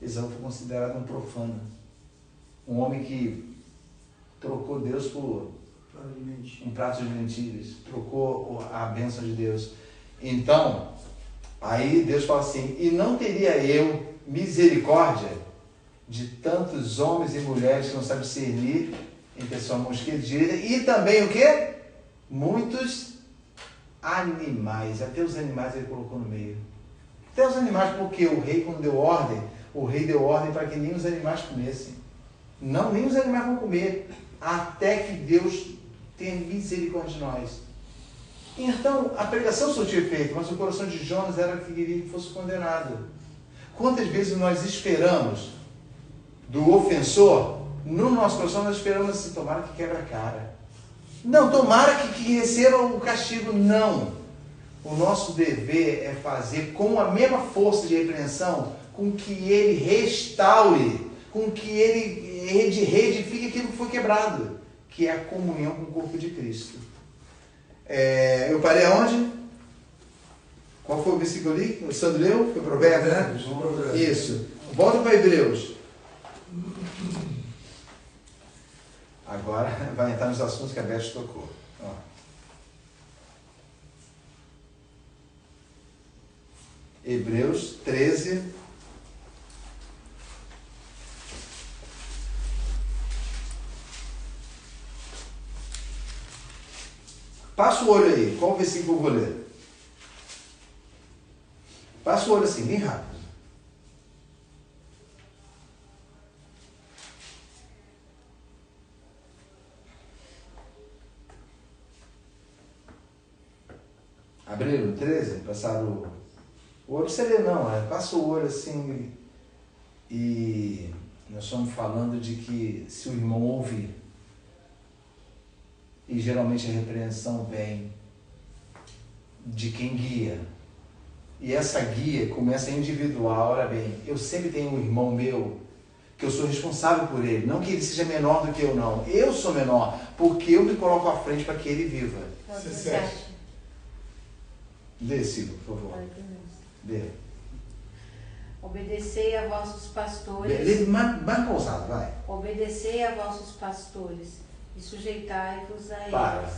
Esaú foi considerado um profano. Um homem que trocou Deus por um prato de lentilhas, trocou a bênção de Deus. Então, aí Deus fala assim, e não teria eu misericórdia de tantos homens e mulheres que não sabem discernir entre a sua mão esquerda e direita, e também o quê? Muitos animais, até os animais ele colocou no meio. Até os animais, porque o rei, quando deu ordem, o rei deu ordem para que nem os animais comessem. Não, nem os animais vão comer, até que Deus tenha misericórdia de nós. Então, a pregação surtiu efeito, mas o coração de Jonas era que queria que fosse condenado. Quantas vezes nós esperamos do ofensor, no nosso coração nós esperamos assim, tomara que quebre a cara. Não, tomara que receba o castigo, não. O nosso dever é fazer com a mesma força de repreensão, com que ele restaure, com que ele reedifique aquilo que foi quebrado, que é a comunhão com o corpo de Cristo. Eu parei aonde? Qual foi o versículo ali? O Sandro leu? Foi Provérbios, né? Isso. Volta para Hebreus. Agora vai entrar nos assuntos que a Beth tocou. Ó. Hebreus 13. Passa o olho aí. Qual o versículo eu vou ler? Passa o olho assim, bem rápido. Abriram 13? Passaram o olho. Você lê não, passa o olho assim. E nós estamos falando de que se o irmão ouvir, e geralmente a repreensão vem de quem guia. E essa guia começa individual. Ora bem, eu sempre tenho um irmão meu que eu sou responsável por ele. Não que ele seja menor do que eu, não. Eu sou menor, porque eu me coloco à frente para que ele viva. Lê, Silvio, por favor. Lê. Obedecei a vossos pastores. Lê mais pausado, vai. Obedecei a vossos pastores e sujeitai-vos a Para. eles.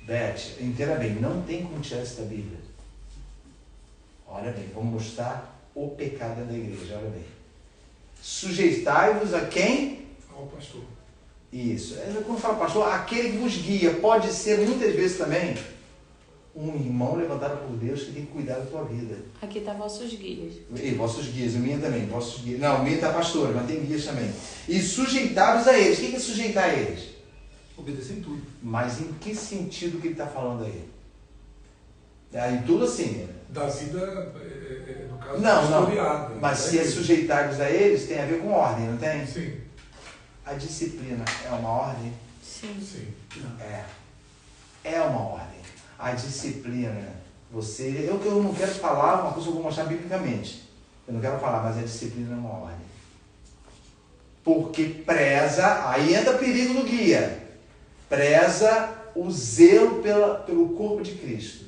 Beth, entenda bem, não tem como tirar isso da Bíblia. Olha bem, vamos mostrar o pecado da igreja, olha bem. Sujeitai-vos a quem? Ao pastor. Isso. Quando fala pastor, aquele que vos guia. Pode ser muitas vezes também um irmão levantado por Deus que tem que cuidar da tua vida. Aqui está vossos guias. E vossos guias, o minha também, vossos guias. Não, o minha está pastora, mas tem guias também. E sujeitai-vos a eles. O que é sujeitar a eles? Obedecer em tudo. Mas em que sentido que ele está falando aí? Em tudo assim. Da vida, no caso, Não, pastoreada. mas se é sujeitar-vos a eles, tem a ver com ordem, não tem? Sim. A disciplina é uma ordem? Sim. Sim. É uma ordem. A disciplina, eu não quero falar uma coisa que eu vou mostrar biblicamente. Eu não quero falar, mas a disciplina é uma ordem. Porque preza, aí entra o perigo do guia. Preza o zelo pelo corpo de Cristo.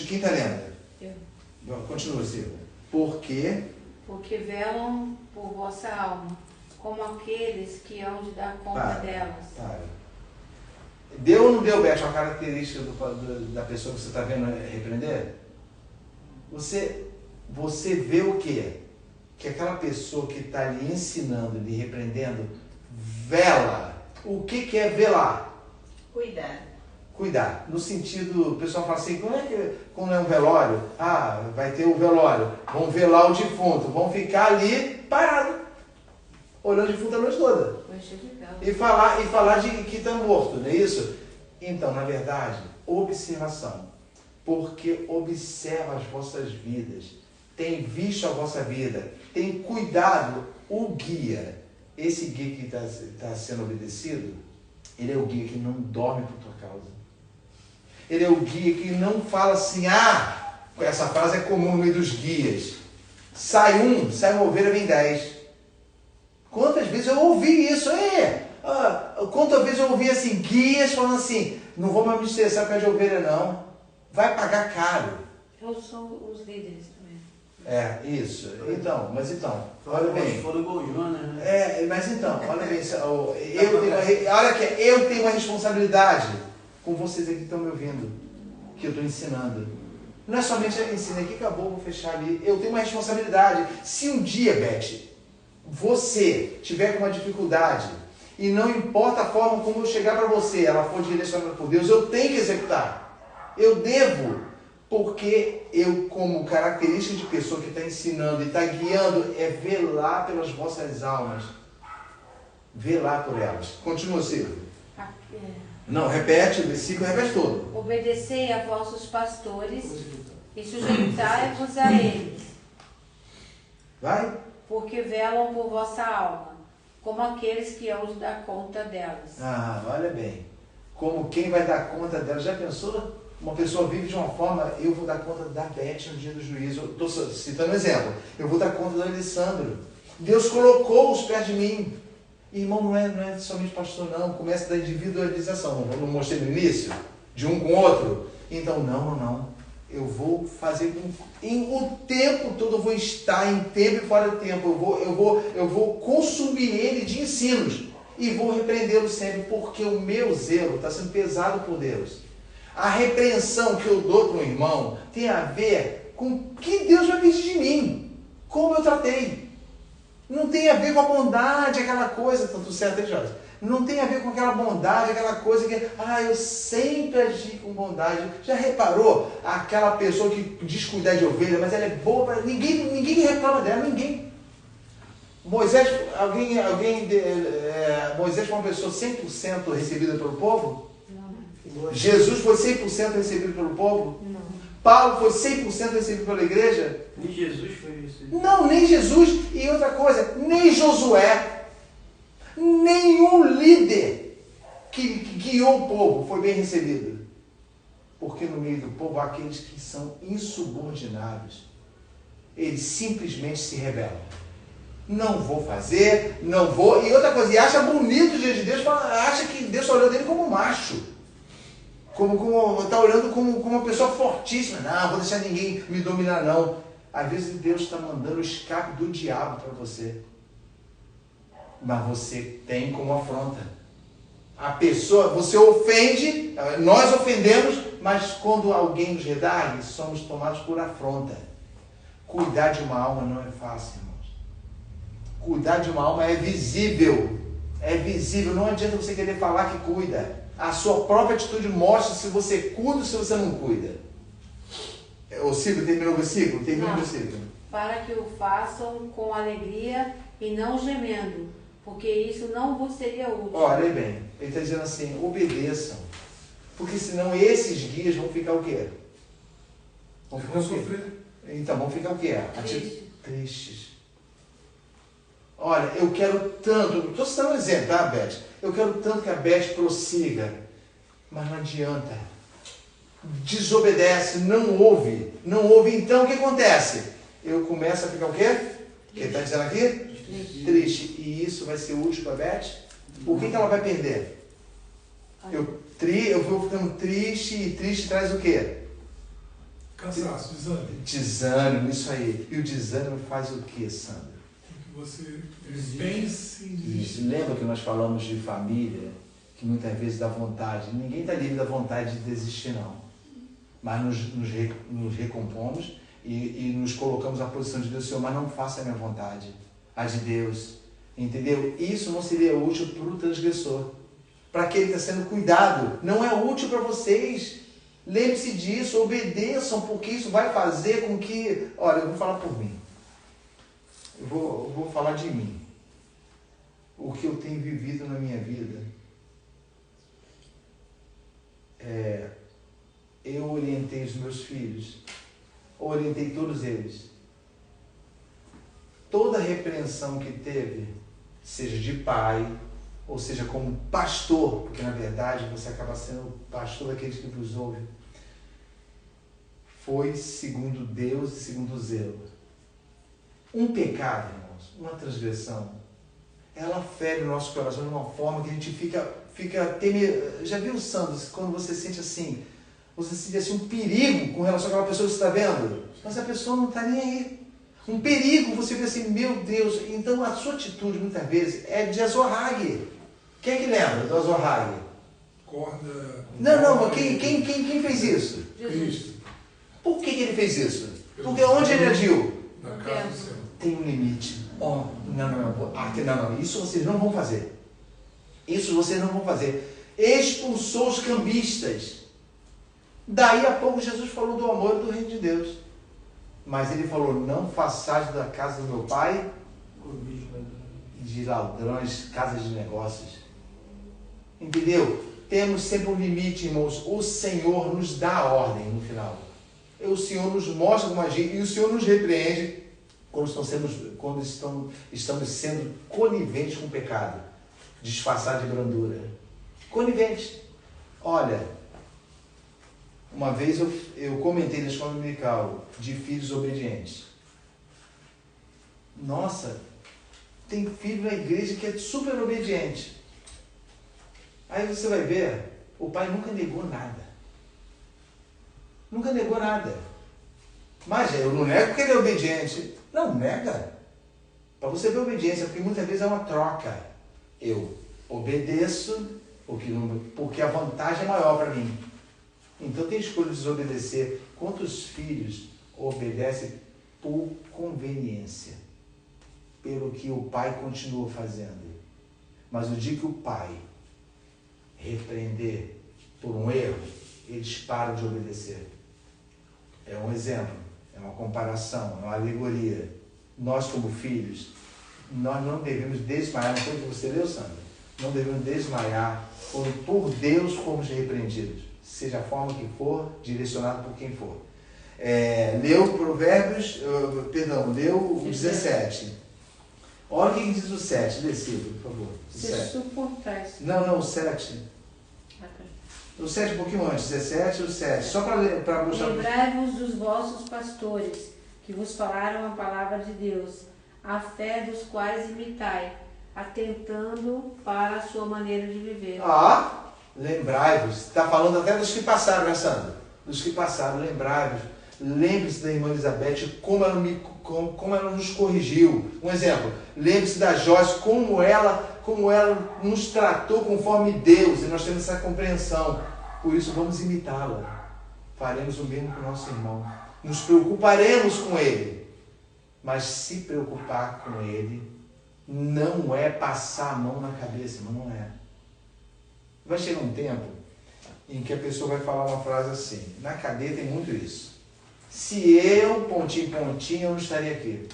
Quem está lendo? Eu. Continua, Silvia. Porque velam por vossa alma, como aqueles que hão de dar conta delas. Para. Deu ou não deu, Beth, uma característica da pessoa que você está vendo repreender? Você vê o quê? Que aquela pessoa que está lhe ensinando, lhe repreendendo, vela. O que é velar? Cuidar. No sentido, o pessoal fala assim, quando é um velório? Vai ter o velório, vão velar o defunto, vão ficar ali parado, olhando o defunto a noite toda. E falar de que está morto, não é isso? Então, na verdade, observação. Porque observa as vossas vidas, tem visto a vossa vida, tem cuidado o guia. Esse guia que está sendo obedecido, ele é o guia que não dorme por tua causa. Ele é o guia que não fala assim, essa frase é comum no meio dos guias. Sai uma ovelha, vem 10. Quantas vezes eu ouvi isso? Quantas vezes eu ouvi assim, guias falando assim, não vou mais me estressar com a de ovelha não, vai pagar caro. Eu sou os líderes também. Isso. Olha bem. Foram goljonas, né? Mas então, olha bem, eu tenho uma responsabilidade com vocês aqui que estão me ouvindo, que eu estou ensinando. Não é somente ensinar aqui, acabou, vou fechar ali. Eu tenho uma responsabilidade. Se um dia, Beth, você tiver com uma dificuldade, e não importa a forma como eu chegar para você, ela for direcionada por Deus, eu tenho que executar. Eu devo, porque eu, como característica de pessoa que está ensinando e está guiando, é velar pelas vossas almas. Velar por elas. Continua, Silvio. Não, repete o versículo, repete todo. Obedecei a vossos pastores e sujeitai-vos a eles. Vai? Porque velam por vossa alma, como aqueles que hão de dar conta delas. Olha bem. Como quem vai dar conta delas. Já pensou? Uma pessoa vive de uma forma, eu vou dar conta da Beth no dia do juízo. Eu estou citando um exemplo. Eu vou dar conta do Alessandro. Deus colocou-os perto de mim. Irmão, não é somente pastor, não. Começa da individualização. Não mostrei no início? De um com o outro? Então, não. Eu vou fazer o tempo todo, eu vou estar em tempo e fora de tempo. Eu vou consumir ele de ensinos. E vou repreendê-lo sempre, porque o meu zelo está sendo pesado por Deus. A repreensão que eu dou para um irmão tem a ver com o que Deus vai pedir de mim. Como eu tratei. Não tem a ver com a bondade, aquela coisa, tanto certo, hein, Jorge? Não tem a ver com aquela bondade, aquela coisa que, eu sempre agi com bondade. Já reparou aquela pessoa que diz cuidar de ovelha, mas ela é boa para ninguém reclama dela, ninguém. Moisés foi uma pessoa 100% recebida pelo povo? Não. Jesus foi 100% recebido pelo povo? Não. Paulo foi 100% recebido pela igreja? Nem Jesus foi recebido. Não, nem Jesus. E outra coisa, nem Josué, nenhum líder que guiou o povo foi bem recebido. Porque no meio do povo há aqueles que são insubordinados. Eles simplesmente se rebelam. Não vou fazer, não vou. E outra coisa, e acha bonito diante de Deus, acha que Deus está olhando ele como macho. Está olhando como uma pessoa fortíssima. Não, vou deixar ninguém me dominar, não. Às vezes Deus está mandando o escape do diabo para você. Mas você tem como afronta. A pessoa, você ofende, nós ofendemos, mas quando alguém nos redargue, somos tomados por afronta. Cuidar de uma alma não é fácil, irmãos. Cuidar de uma alma é visível. É visível. Não adianta você querer falar que cuida. A sua própria atitude mostra se você cuida ou se você não cuida. O Silvio terminou o versículo? Terminou o versículo. Para que o façam com alegria e não gemendo, porque isso não vos seria útil. Olha bem, ele está dizendo assim, obedeçam. Porque senão esses guias vão ficar o quê? Vão ficar o quê? Sofrer. Então, vão ficar o quê? Tristes. Olha, eu quero tanto, estou citando um exemplo, tá, Beth? Eu quero tanto que a Beth prossiga, mas não adianta. Desobedece, não ouve. Então o que acontece? Eu começo a ficar o quê? O que ele está dizendo aqui? Triste. E isso vai ser útil para a Beth? O que ela vai perder? Eu vou ficando triste, e triste traz o quê? Cansaço, desânimo. Desânimo, isso aí. E o desânimo faz o quê, Sandra? Que você pense em desistir. Lembra que nós falamos de família, que muitas vezes dá vontade. Ninguém está livre da vontade de desistir, não. Mas nos recompomos e nos colocamos à posição de Deus, Senhor, mas não faça a minha vontade, a de Deus. Entendeu? Isso não seria útil para o transgressor. Para aquele que está sendo cuidado. Não é útil para vocês. Lembre-se disso, obedeçam, porque isso vai fazer com que... Olha, eu vou falar por mim. Eu vou falar de mim. O que eu tenho vivido na minha vida eu orientei os meus filhos, orientei todos eles. Toda repreensão que teve, seja de pai, ou seja como pastor, porque na verdade você acaba sendo pastor daqueles que vos ouvem, foi segundo Deus e segundo o zelo. Um pecado, irmãos, uma transgressão, ela fere o nosso coração de uma forma que a gente fica temer. Já viu, Sandro, quando você sente assim, você sente assim um perigo com relação àquela pessoa que você está vendo, mas a pessoa não está nem aí. Um perigo, você vê assim, meu Deus. Então a sua atitude muitas vezes é de azorrague. Quem é que lembra do azorrague? Corda. Não, quem fez isso? Cristo. Por que ele fez isso? Porque onde ele agiu? Na casa do Senhor. Tem um limite. Não, isso vocês não vão fazer. Isso vocês não vão fazer. Expulsou os cambistas. Daí a pouco Jesus falou do amor e do reino de Deus. Mas ele falou, não façais da casa do meu pai de ladrões, casas de negócios. Entendeu? Temos sempre um limite, irmãos. O Senhor nos dá a ordem no final. O Senhor nos mostra como agir e o Senhor nos repreende quando estamos sendo coniventes com o pecado, disfarçado de brandura. Coniventes. Olha, uma vez eu comentei na escola dominical de filhos obedientes. Nossa, tem filho na igreja que é super obediente. Aí você vai ver, o pai nunca negou nada. Nunca negou nada. Mas eu não nego porque ele é obediente. Não, nega. Para você ver obediência, porque muitas vezes é uma troca. Eu obedeço porque a vantagem é maior para mim. Então tem escolha de desobedecer. Quantos filhos obedecem por conveniência? Pelo que o pai continua fazendo. Mas o dia que o pai repreender por um erro, eles param de obedecer. É um exemplo, é uma comparação, é uma alegoria. Nós como filhos, nós não devemos desmaiar, não foi o que você leu, Sandra? Não devemos desmaiar quando por Deus fomos repreendidos, seja a forma que for, direcionado por quem for. Leu Provérbios, leu o 17. Olha o que diz o 7, versículo, por favor. Se suportais. Não, o 7. O 7 um pouquinho antes, 17 e o 7. Só para mostrar. Lembrai-vos dos vossos pastores, que vos falaram a palavra de Deus, a fé dos quais imitai, atentando para a sua maneira de viver. Lembrai-vos. Está falando até dos que passaram, né, Sandra? Dos que passaram, lembrai-vos. Lembre-se da irmã Elizabeth, como ela nos corrigiu. Um exemplo, lembre-se da Joyce, como ela como ela nos tratou conforme Deus, e nós temos essa compreensão. Por isso vamos imitá-la. Faremos o mesmo com o nosso irmão. Nos preocuparemos com ele. Mas se preocupar com ele não é passar a mão na cabeça, não é. Vai chegar um tempo em que a pessoa vai falar uma frase assim. Na cadeia tem muito isso. Se eu, pontinho, eu não estaria aqui.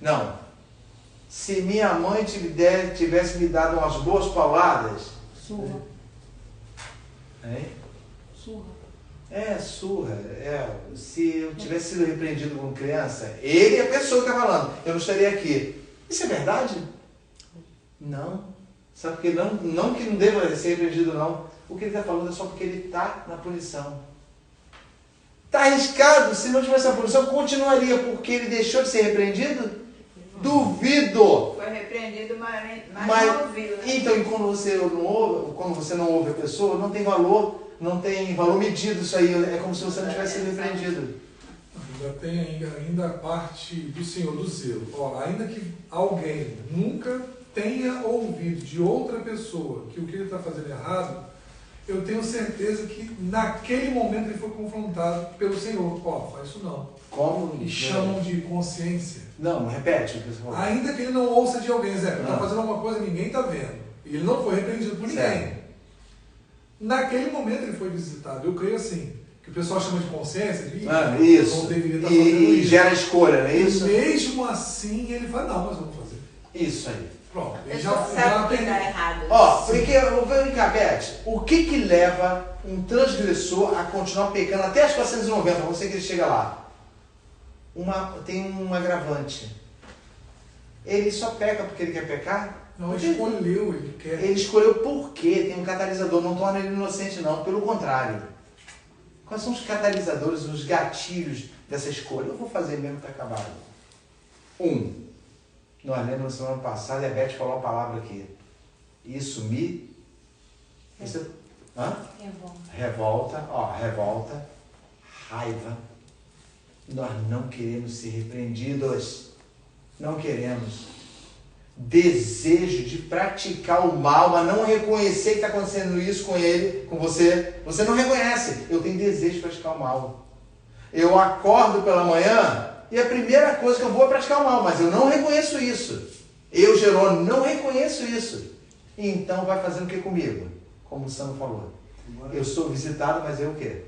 Não. Se minha mãe tivesse me dado umas boas pauladas... Surra. Hein? Surra. Surra. Se eu tivesse sido repreendido como criança, ele é a pessoa que está falando, eu não estaria aqui. Isso é verdade? Não. Sabe por quê? Não que não deva ser repreendido, não. O que ele está falando é só porque ele está na punição. Está arriscado. Se não tivesse a punição, continuaria porque ele deixou de ser repreendido? Duvido. Foi repreendido, mas não ouviu. Né? Então, e quando você não ouve a pessoa, não tem valor medido isso aí. É como se você não tivesse sido repreendido. Ainda tem ainda a parte do Senhor, do zelo. Ainda que alguém nunca tenha ouvido de outra pessoa que o que ele está fazendo é errado, eu tenho certeza que naquele momento ele foi confrontado pelo Senhor. Faz isso não. Como? E chamam de consciência. Não, repete o que você falou. Ainda que ele não ouça de alguém, Zé, ele está fazendo alguma coisa que ninguém está vendo. E ele não foi repreendido por ninguém. Naquele momento ele foi visitado. Eu creio assim, que o pessoal chama de consciência, isso. Não deveria estar fazendo isso. E gera escolha, não é isso? E mesmo assim ele fala, não, mas eu vou fazer. Isso aí. Pronto. Ele já sabe que dá errado. Porque, vem cá, Beth, o que leva um transgressor a continuar pecando até as 490, você que ele chega lá? Tem um agravante. Ele só peca porque ele quer pecar? Não, ele escolheu, ele quer. Ele escolheu por quê? Tem um catalisador, não torna ele inocente não, pelo contrário. Quais são os catalisadores, os gatilhos dessa escolha? Eu vou fazer mesmo que está acabado. Nós lemos na semana passada, a Beth falou a palavra aqui. Isso me... Revolta. Revolta. Raiva. Nós não queremos ser repreendidos. Não queremos. Desejo de praticar o mal, mas não reconhecer que está acontecendo isso com ele, com você. Você não reconhece. Eu tenho desejo de praticar o mal. Eu acordo pela manhã e a primeira coisa que eu vou é praticar o mal, mas eu não reconheço isso. Eu, Jerônimo, não reconheço isso. Então vai fazendo o que comigo? Como o Sandro falou. Eu sou visitado, mas eu o quê?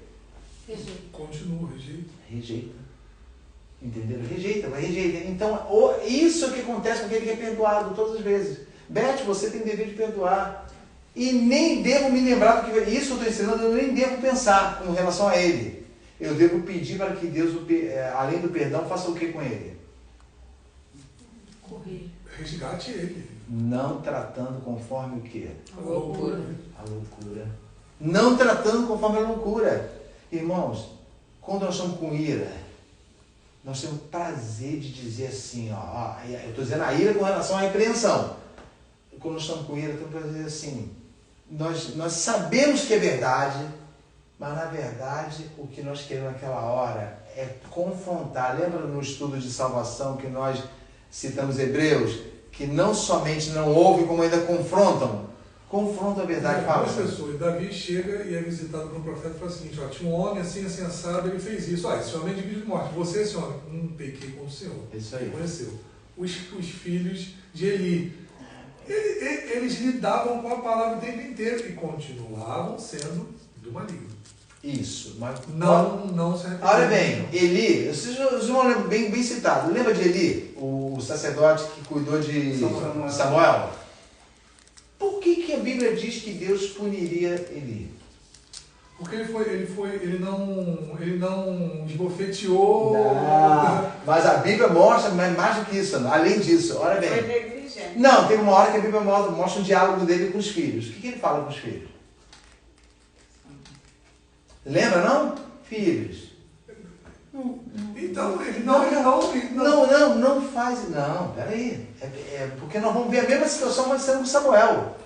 Continua, rejeita. Entenderam? Rejeita. Então, isso é o que acontece com aquele que é perdoado todas as vezes. Beth, você tem dever de perdoar. E nem devo me lembrar do que... Isso eu estou ensinando, eu nem devo pensar com relação a ele. Eu devo pedir para que Deus, além do perdão, faça o que com ele? Correr. Resgate ele. Não tratando conforme o quê? A loucura. A loucura. Não tratando conforme a loucura. Irmãos, quando nós estamos com ira, nós temos prazer de dizer assim, eu estou dizendo a ira com relação à repreensão. Quando nós estamos com ira, temos prazer de dizer assim, nós sabemos que é verdade, mas na verdade o que nós queremos naquela hora é confrontar. Lembra no estudo de salvação que nós citamos Hebreus, que não somente não ouvem, como ainda confrontam a verdade falsa. Pessoas. Davi chega e é visitado por um profeta e fala o seguinte, tinha um homem assim assado, ele fez isso. Esse homem é digno de morte. Você, esse homem, pequei contra o Senhor. Isso aí. Reconheceu. Os filhos de Eli, eles lidavam com a palavra o tempo inteiro e continuavam sendo do maligno. Isso. Mas não se arrependeu. Olha bem, Eli, vocês vão lembrar bem citado. Lembra de Eli, o sacerdote que cuidou de Samuel? Por que a Bíblia diz que Deus puniria Eli? Porque ele não esbofeteou. Mas a Bíblia mostra mais do que isso, além disso, olha bem. Foi negligente. Não, tem uma hora que a Bíblia mostra um diálogo dele com os filhos. O que ele fala com os filhos? Lembra, não? Filhos. Então, ele não faz. Não, peraí. Porque nós vamos ver a mesma situação acontecendo com Samuel.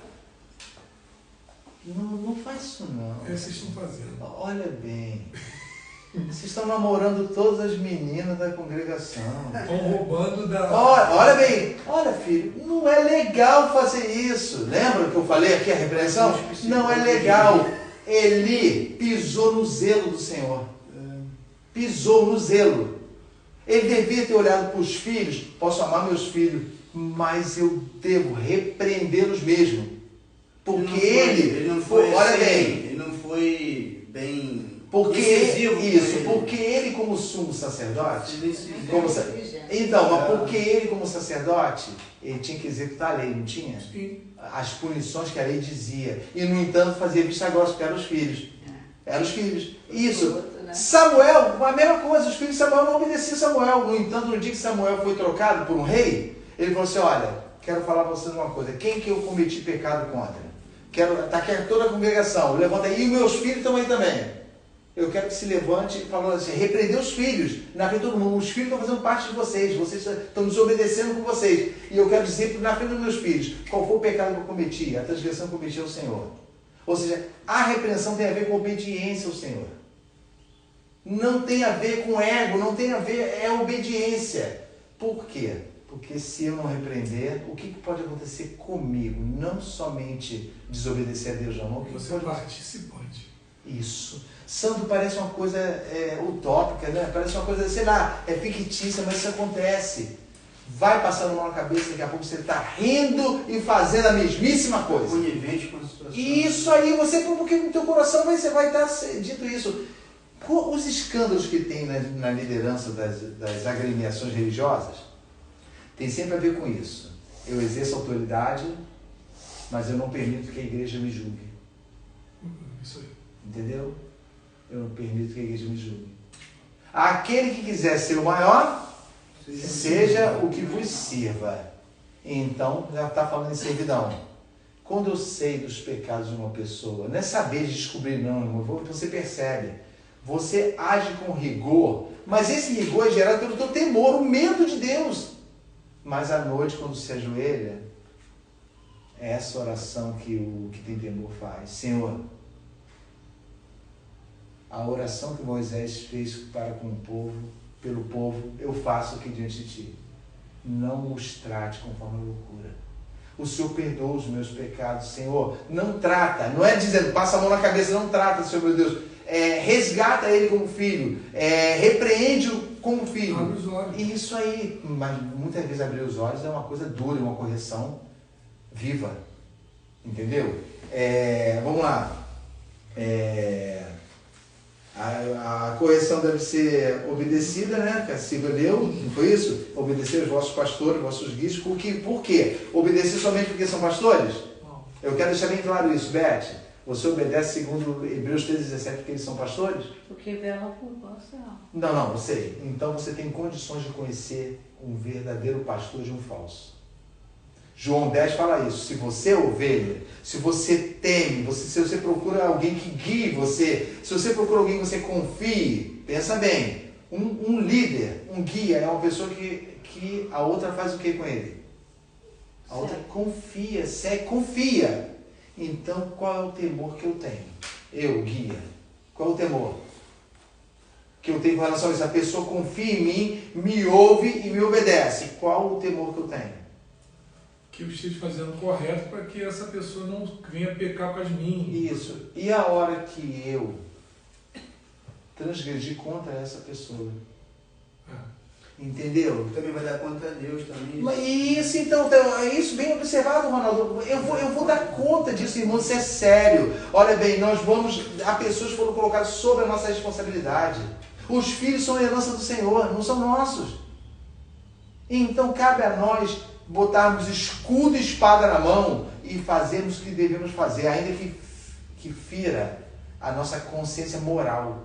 Não faz isso, não. Vocês estão fazendo. Olha bem. Vocês estão namorando todas as meninas da congregação. Estão roubando da... Olha bem, olha filho, não é legal fazer isso. Lembra que eu falei aqui a repreensão? Não é legal. Eli pisou no zelo do Senhor. Pisou no zelo. Ele devia ter olhado para os filhos. Posso amar meus filhos, mas eu devo repreendê-los mesmo. Porque ele não foi olha assim, bem. Ele não foi bem... Porque incisivo isso, com ele. porque ele como sumo sacerdote, Incisivo. então, mas porque ele como sacerdote, ele tinha que executar a lei, não tinha? Sim. As punições que a lei dizia. E no entanto fazia vista grossa, porque eram os filhos. Eram os filhos. Isso. Samuel, a mesma coisa, os filhos de Samuel não obedeciam Samuel. No entanto, no dia que Samuel foi trocado por um rei, ele falou assim, olha, quero falar para vocês uma coisa, quem que eu cometi pecado contra? Está aqui toda a congregação, levanta aí, e meus filhos estão aí também. Eu quero que se levante e fale assim, repreender os filhos, na frente de todo mundo. Os filhos estão fazendo parte de vocês estão desobedecendo com vocês. E eu quero dizer na frente dos meus filhos, qual foi o pecado que eu cometi? A transgressão que eu cometi ao Senhor. Ou seja, a repreensão tem a ver com obediência ao Senhor. Não tem a ver com ego, não tem a ver, é obediência. Por quê? Porque se eu não repreender, o que pode acontecer comigo? Não somente desobedecer a Deus, não. O que Você pode... é participante. Isso. Santo parece uma coisa utópica, né? Parece uma coisa, sei lá, fictícia, mas isso acontece. Vai passando mal na cabeça, daqui a pouco você está rindo e fazendo a mesmíssima coisa. Conivente com a situação. Isso aí, porque no teu coração você vai estar dito isso. Os escândalos que tem na liderança das agremiações religiosas tem sempre a ver com isso. Eu exerço autoridade, mas eu não permito que a igreja me julgue. Isso aí. Entendeu? Eu não permito que a igreja me julgue. Aquele que quiser ser o maior, seja o que vos sirva. Então, já está falando em servidão. Quando eu sei dos pecados de uma pessoa, não é saber descobrir não, irmão, você percebe. Você age com rigor, mas esse rigor é gerado pelo teu temor, o medo de Deus. Mas à noite, quando se ajoelha, é essa oração que o que tem temor faz. Senhor, a oração que Moisés fez para com o povo, pelo povo, eu faço aqui diante de ti. Não os trate conforme a loucura. O Senhor perdoa os meus pecados, Senhor. Não trata, não é dizendo, passa a mão na cabeça, não trata, Senhor meu Deus. Resgata ele como filho, repreende-o como filho. Abre os olhos. Isso aí, mas muitas vezes abrir os olhos é uma coisa dura, uma correção viva. Entendeu? Vamos lá. A correção deve ser obedecida, né? Que a Silvia leu, não foi isso? Obedecer os vossos pastores, vossos guias. Por quê? Obedecer somente porque são pastores? Não. Eu quero deixar bem claro isso, Beth. Você obedece segundo Hebreus 13,17 porque eles são pastores? Porque velam por vossa alma. Não, eu sei. Então você tem condições de conhecer um verdadeiro pastor de um falso. João 10 fala isso. Se você é ovelha, se você teme, se você procura alguém que guie você, se você procura alguém que você confie, pensa bem, um líder, um guia é uma pessoa que a outra faz o que com ele? A outra confia, confia. Então qual é o temor que eu tenho? Eu, guia. Qual é o temor que eu tenho com relação a isso? A pessoa confia em mim, me ouve e me obedece. Qual o temor que eu tenho? Que eu esteja fazendo o correto para que essa pessoa não venha pecar com as minhas. Isso. E a hora que eu transgredir contra essa pessoa? Entendeu? Também vai dar conta a Deus também. Isso, então, é isso bem observado, Ronaldo. Eu vou dar conta disso, irmão, isso é sério. Olha bem, há pessoas que foram colocadas sob a nossa responsabilidade. Os filhos são a herança do Senhor, não são nossos. Então cabe a nós botarmos escudo e espada na mão e fazermos o que devemos fazer, ainda que fira a nossa consciência moral.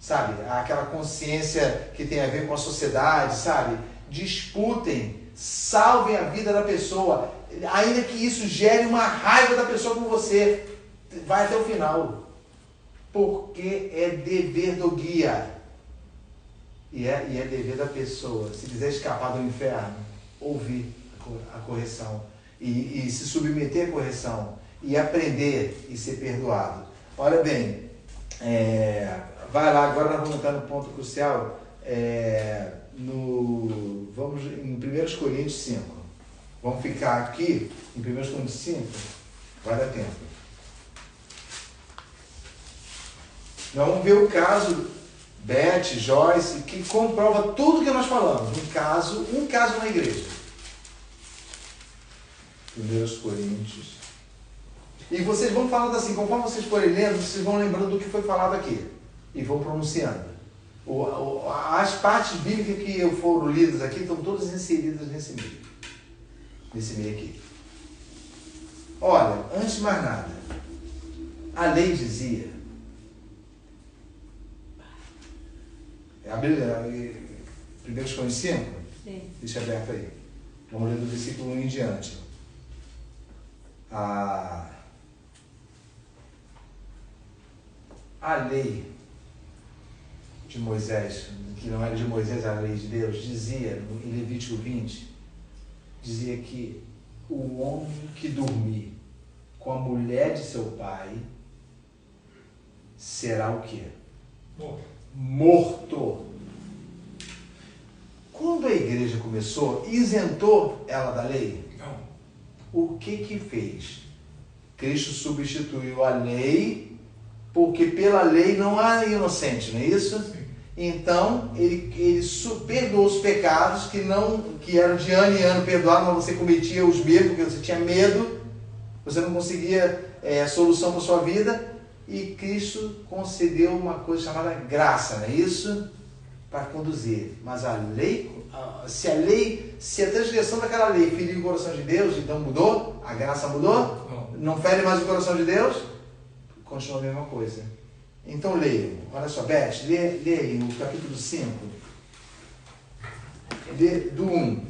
Sabe? Aquela consciência que tem a ver com a sociedade, sabe? Disputem, salvem a vida da pessoa, ainda que isso gere uma raiva da pessoa com você. Vai até o final. Porque é dever do guia. E é dever da pessoa, se quiser escapar do inferno, ouvir a correção e se submeter à correção e aprender e ser perdoado. Olha bem, vai lá, agora nós vamos entrar no ponto crucial, vamos em 1 Coríntios 5. Vamos ficar aqui em 1 Coríntios 5, vai dar tempo. Nós vamos ver o caso Beth, Joyce, que comprova tudo que nós falamos. Um caso na igreja. 1 Coríntios. E vocês vão falando assim, conforme vocês forem lendo, vocês vão lembrando do que foi falado aqui. E vão pronunciando. As partes bíblicas que foram lidas aqui estão todas inseridas nesse meio. Nesse meio aqui. Olha, antes de mais nada, a lei dizia. Abre 1 Coríntios 5? Sim. Deixa aberto aí. Vamos ler do versículo 1 em diante. A lei de Moisés, que não era de Moisés, a lei de Deus, dizia, em Levítico 20, dizia que o homem que dormir com a mulher de seu pai será o quê? Morto. Quando a igreja começou, isentou ela da lei? Não. O que fez? Cristo substituiu a lei, porque pela lei não há inocente, não é isso? Sim. Então, ele perdoou os pecados que eram de ano em ano perdoados, mas você cometia os mesmos, porque você tinha medo, você não conseguia solução para a sua vida, e Cristo concedeu uma coisa chamada graça, não é isso? Para conduzir. Mas a lei, se a transgressão daquela lei feriu o coração de Deus, então mudou? A graça mudou? Não fere mais o coração de Deus? Continua a mesma coisa. Então leiam. Olha só, Beth, lê aí o capítulo 5, do 1.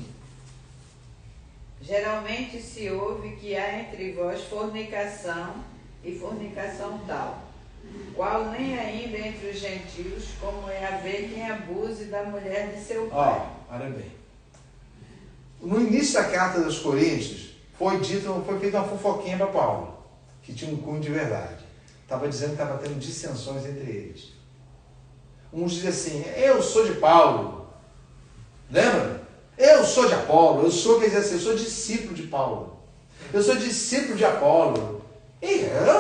Geralmente se ouve que há entre vós fornicação e fornicação tal, qual nem ainda entre os gentios, como é haver quem abuse da mulher de seu pai. Olha bem. No início da carta dos Coríntios, foi feita uma fofoquinha para Paulo, que tinha um cunho de verdade. Estava dizendo que estava tendo dissensões entre eles. Uns diziam assim, eu sou de Paulo. Lembra? Eu sou de Apolo. Eu sou discípulo de Paulo. Eu sou discípulo de Apolo.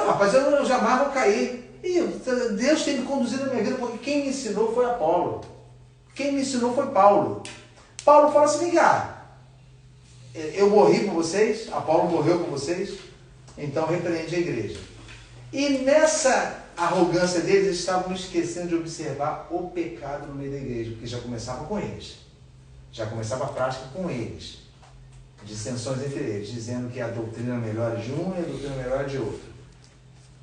Rapaz, eu jamais vou cair. Deus tem me conduzido na minha vida, porque quem me ensinou foi Apolo. Quem me ensinou foi Paulo. Paulo fala assim, vem cá, eu morri por vocês, Apolo morreu por vocês, então repreende a igreja. E nessa arrogância deles, eles estavam esquecendo de observar o pecado no meio da igreja, porque já começava com eles. Já começava a prática com eles. Dissensões entre eles, dizendo que a doutrina melhor é de um e a doutrina melhor é de outro.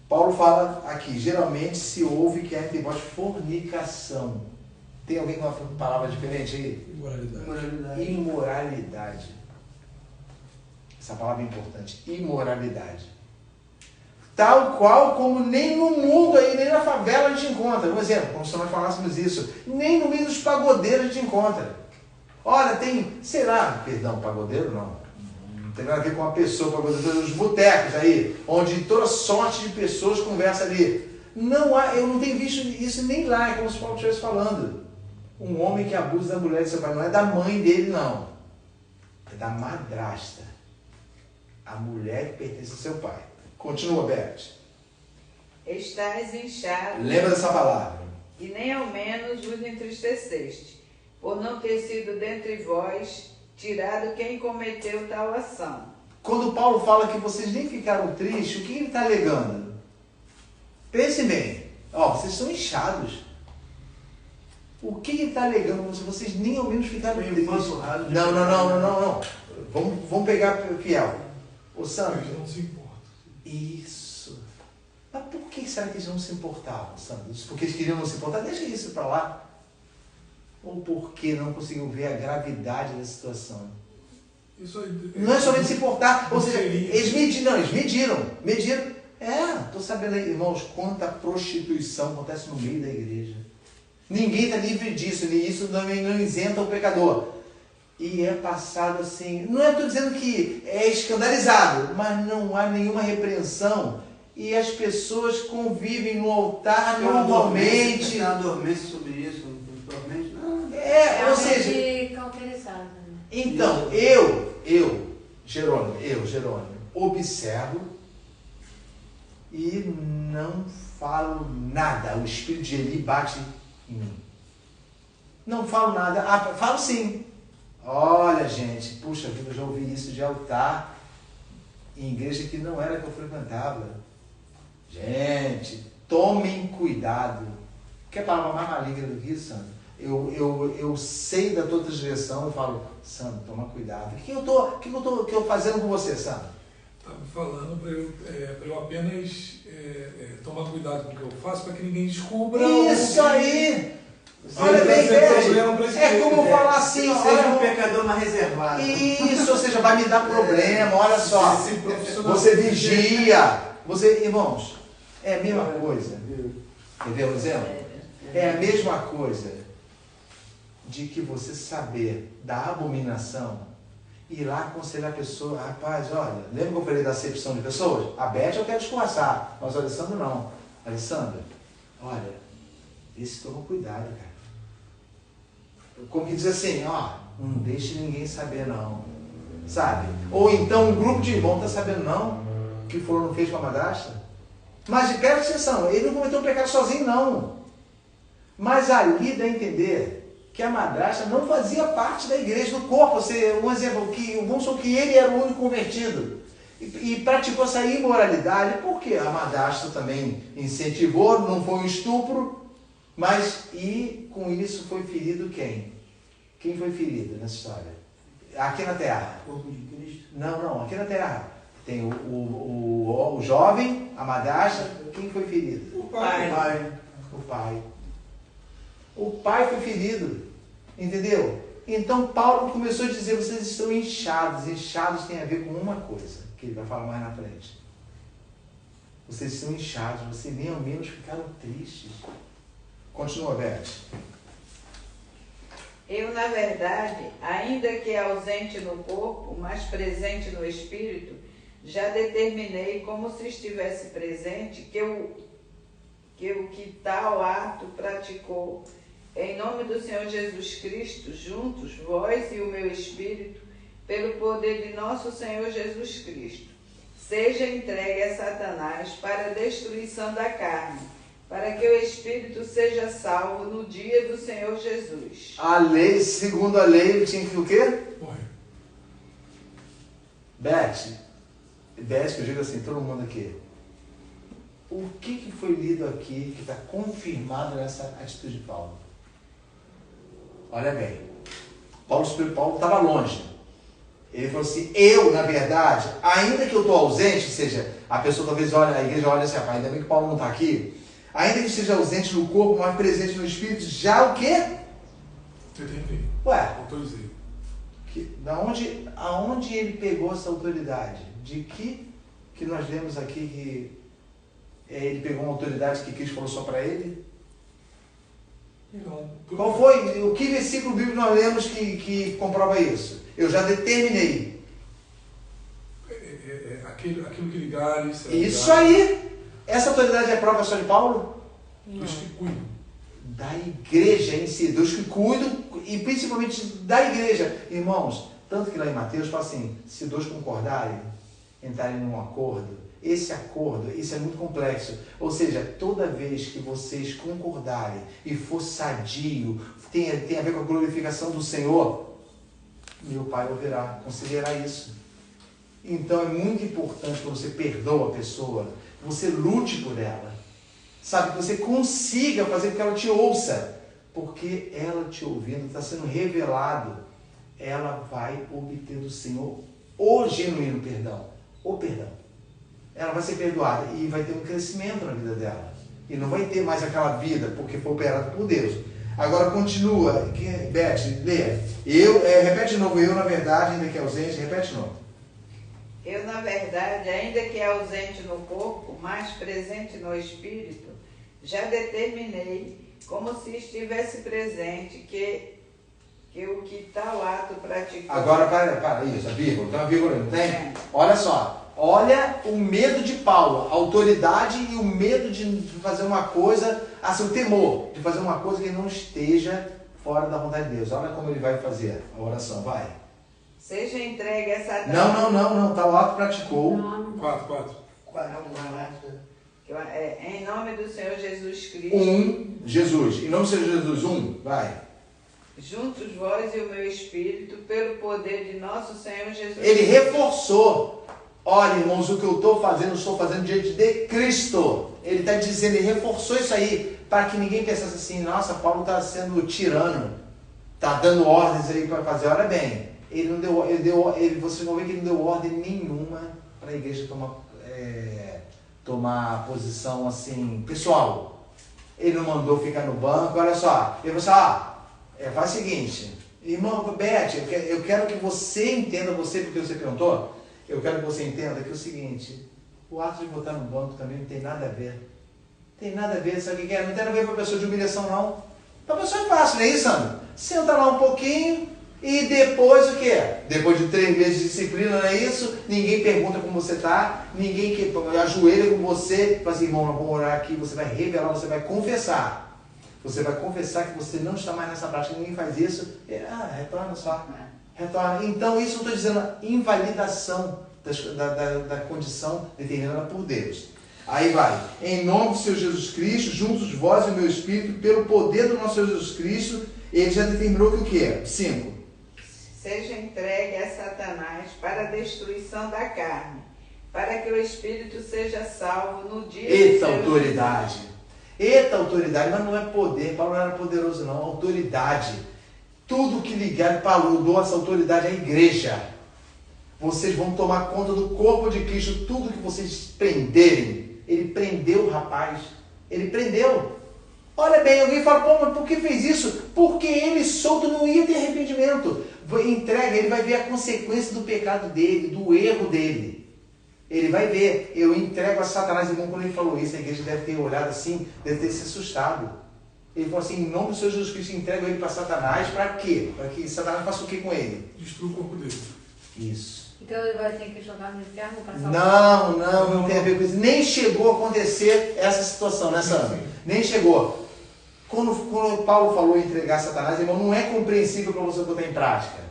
Paulo fala aqui, geralmente se ouve que há entre vós fornicação. Tem alguém com uma palavra diferente aí? Imoralidade. Essa palavra é importante. Imoralidade. Tal qual como nem no mundo aí, nem na favela a gente encontra. Por exemplo, como se nós falássemos isso, nem no meio dos pagodeiros a gente encontra. Olha, pagodeiro não tem nada a ver com uma pessoa pagodeira, os botecos aí, onde toda sorte de pessoas conversa ali. Eu não tenho visto isso nem lá, é como se Paulo estivesse falando. Um homem que abusa da mulher de seu pai, não é da mãe dele não, é da madrasta. A mulher que pertence ao seu pai. Continua, Beth. Estais inchados. Lembra dessa palavra. E nem ao menos vos entristeceste, por não ter sido dentre vós tirado quem cometeu tal ação. Quando Paulo fala que vocês nem ficaram tristes, o que ele está alegando? Pense bem. Vocês são inchados. O que ele está alegando? Vocês nem ao menos ficaram tristes. Não. Vamos pegar fiel. O Sandro. Eles não se importam. Isso. Mas por que será que eles não se importavam, Sandro? Porque eles queriam não se importar? Deixa isso para lá. Ou porque não conseguiam ver a gravidade da situação? Não é somente se importar. Ou seja, eles mediram. Estou sabendo aí, irmãos, quanta prostituição acontece no meio da igreja. Ninguém está livre disso, e isso não isenta o pecador. E é passado assim, não estou dizendo que é escandalizado, mas não há nenhuma repreensão e as pessoas convivem no altar normalmente. Tem uma dormência sobre isso, dormente, não. Ou seja, cauterizada, né? então, Jerônimo, observo e não falo nada. O espírito de Eli bate em mim. Não falo nada. Falo sim. Olha, gente, puxa vida, eu já ouvi isso de altar em igreja que não era que eu frequentava. Gente, tomem cuidado. Quer palavra mais maligna do que isso, Sandro? Eu sei da tua transgressão, eu falo, Sandro, toma cuidado. O que eu tô fazendo com você, Sandro? Estava falando para eu apenas tomar cuidado com o que eu faço, para que ninguém descubra. Isso aí! Olha bem, é como eu falar assim, seja um pecador mais reservado. Isso, ou seja, vai me dar problema, olha só. Você vigia. Irmãos, é a mesma coisa. Entendeu o exemplo? É a mesma coisa de que você saber da abominação e ir lá aconselhar a pessoa. Rapaz, olha, lembra que eu falei da acepção de pessoas? A Beth eu quero disfarçar, mas o Alessandro não. Alessandra, olha, esse toma cuidado, cara. Como que diz assim, não deixe ninguém saber não, sabe? Ou então um grupo de irmãos está sabendo não, que fulano fez com a madrasta. Mas presta atenção, ele não cometeu um pecado sozinho não. Mas ali dá a entender que a madrasta não fazia parte da igreja, do corpo. Um exemplo, vamos supor que ele era o único convertido e praticou essa imoralidade, porque a madrasta também incentivou, não foi um estupro. Mas, e com isso foi ferido quem? Quem foi ferido nessa história? Aqui na terra. O corpo de Cristo? Não, aqui na terra. Tem o jovem, a madrasta, quem foi ferido? O pai. O pai. O pai foi ferido. Entendeu? Então Paulo começou a dizer, vocês estão inchados. Inchados tem a ver com uma coisa, que ele vai falar mais na frente. Vocês estão inchados, vocês nem ao menos ficaram tristes. Continua, Beth. Eu, na verdade, ainda que ausente no corpo, mas presente no espírito, já determinei, como se estivesse presente, que o que tal ato praticou, em nome do Senhor Jesus Cristo, juntos, vós e o meu espírito, pelo poder de nosso Senhor Jesus Cristo, seja entregue a Satanás para a destruição da carne, para que o espírito seja salvo no dia do Senhor Jesus. A lei, segundo a lei, ele tinha que o quê? Morre. Beth, que eu digo assim, todo mundo aqui. O que foi lido aqui que está confirmado nessa atitude de Paulo? Olha bem, Paulo estava longe. Ele falou assim, eu, na verdade, ainda que eu estou ausente, ou seja, a pessoa talvez olha, a igreja olha assim, ainda bem que Paulo não está aqui, ainda que esteja ausente no corpo, mas presente no espírito, já o quê? Entendi. Autorizei. Aonde ele pegou essa autoridade? De que nós lemos aqui que ele pegou uma autoridade que Cristo falou só para ele? Não. Qual foi? O que versículo bíblico nós lemos que comprova isso? Eu já determinei. Aquilo que ligares. Isso aí! Essa autoridade é própria só de Paulo? Dos que cuidam. Da igreja em si, dos que cuidam e principalmente da igreja. Irmãos, tanto que lá em Mateus fala assim, se dois concordarem, entrarem num acordo, esse acordo, isso é muito complexo. Ou seja, toda vez que vocês concordarem e for sadio, tem a ver com a glorificação do Senhor, meu Pai ouvirá, considerará isso. Então é muito importante que você perdoa a pessoa, que você lute por ela, sabe, que você consiga fazer com que ela te ouça, porque ela te ouvindo, está sendo revelado, ela vai obter do Senhor o genuíno perdão, o perdão. Ela vai ser perdoada e vai ter um crescimento na vida dela. E não vai ter mais aquela vida porque foi operado por Deus. Agora continua, Beth, lê. Repete de novo, eu na verdade, ainda que ausente, repete de novo. Eu, na verdade, ainda que ausente no corpo, mas presente no espírito, já determinei, como se estivesse presente, que o que tal ato praticou... Agora, para isso, a vírgula, tem uma vírgula, não tem? Olha só. olha o medo de Paulo, a autoridade e o medo de fazer uma coisa, assim, o temor de fazer uma coisa que não esteja fora da vontade de Deus. Olha como ele vai fazer a oração, vai. Seja entregue a Satanás. Não, tá, o ato praticou. 4. Em nome do Senhor Jesus Cristo. Jesus. Em nome do Senhor Jesus, vai. Juntos vós e o meu espírito, pelo poder de nosso Senhor Jesus Ele Cristo. reforçou. Olha, irmãos, o que eu estou fazendo diante de Cristo. Ele está dizendo, ele reforçou isso aí, para que ninguém pensasse assim, nossa, Paulo está sendo tirano, está dando ordens aí para fazer. Olha bem, vocês vão ver que ele não deu ordem nenhuma para a igreja tomar posição assim, pessoal. Ele não mandou ficar no banco, olha só. Ele falou assim, faz o seguinte, irmão Beth, eu quero que você entenda, porque você perguntou, eu quero que você entenda que é o seguinte, o ato de botar no banco também não tem nada a ver. Tem nada a ver, sabe o que é? Não tem nada a ver para a pessoa de humilhação, não. Para a pessoa é fácil, não é isso, Sandro? Senta lá um pouquinho e depois o quê? Depois de 3 meses de disciplina, não é isso? Ninguém pergunta como você está, ninguém ajoelha com você, fala assim, irmão, vamos orar aqui, você vai revelar, você vai confessar. Você vai confessar que você não está mais nessa prática, ninguém faz isso. Retorna só. Retorna. Então, isso eu estou dizendo, invalidação da condição determinada por Deus. Aí vai, em nome do Senhor Jesus Cristo, juntos vós e o meu Espírito, pelo poder do nosso Senhor Jesus Cristo, ele já determinou que o quê? 5. Seja entregue a Satanás para a destruição da carne, para que o Espírito seja salvo no dia do seu autoridade. Eita autoridade, mas não é poder, Paulo não era poderoso não, autoridade. Tudo que ligar, Paulo deu essa autoridade à igreja. Vocês vão tomar conta do corpo de Cristo, tudo que vocês prenderem. Ele prendeu o rapaz. Ele prendeu. Olha bem, alguém fala, pô, mas por que fez isso? Porque ele solto não ia ter arrependimento. Entrega, ele vai ver a consequência do pecado dele, do erro dele. Ele vai ver. Eu entrego a Satanás. Irmão, quando ele falou isso, a igreja deve ter olhado assim, deve ter se assustado. Ele falou assim, em nome do Senhor Jesus Cristo, entrego ele para Satanás. Para quê? Para que Satanás faça o que com ele? Destrua o corpo dele. Isso. Então ele vai ter que jogar no inferno para salvar? Não tem a ver com isso. Nem chegou a acontecer essa situação, né, Sandra? Nem chegou. Quando Paulo falou em entregar Satanás, irmão, não é compreensível para você botar em prática.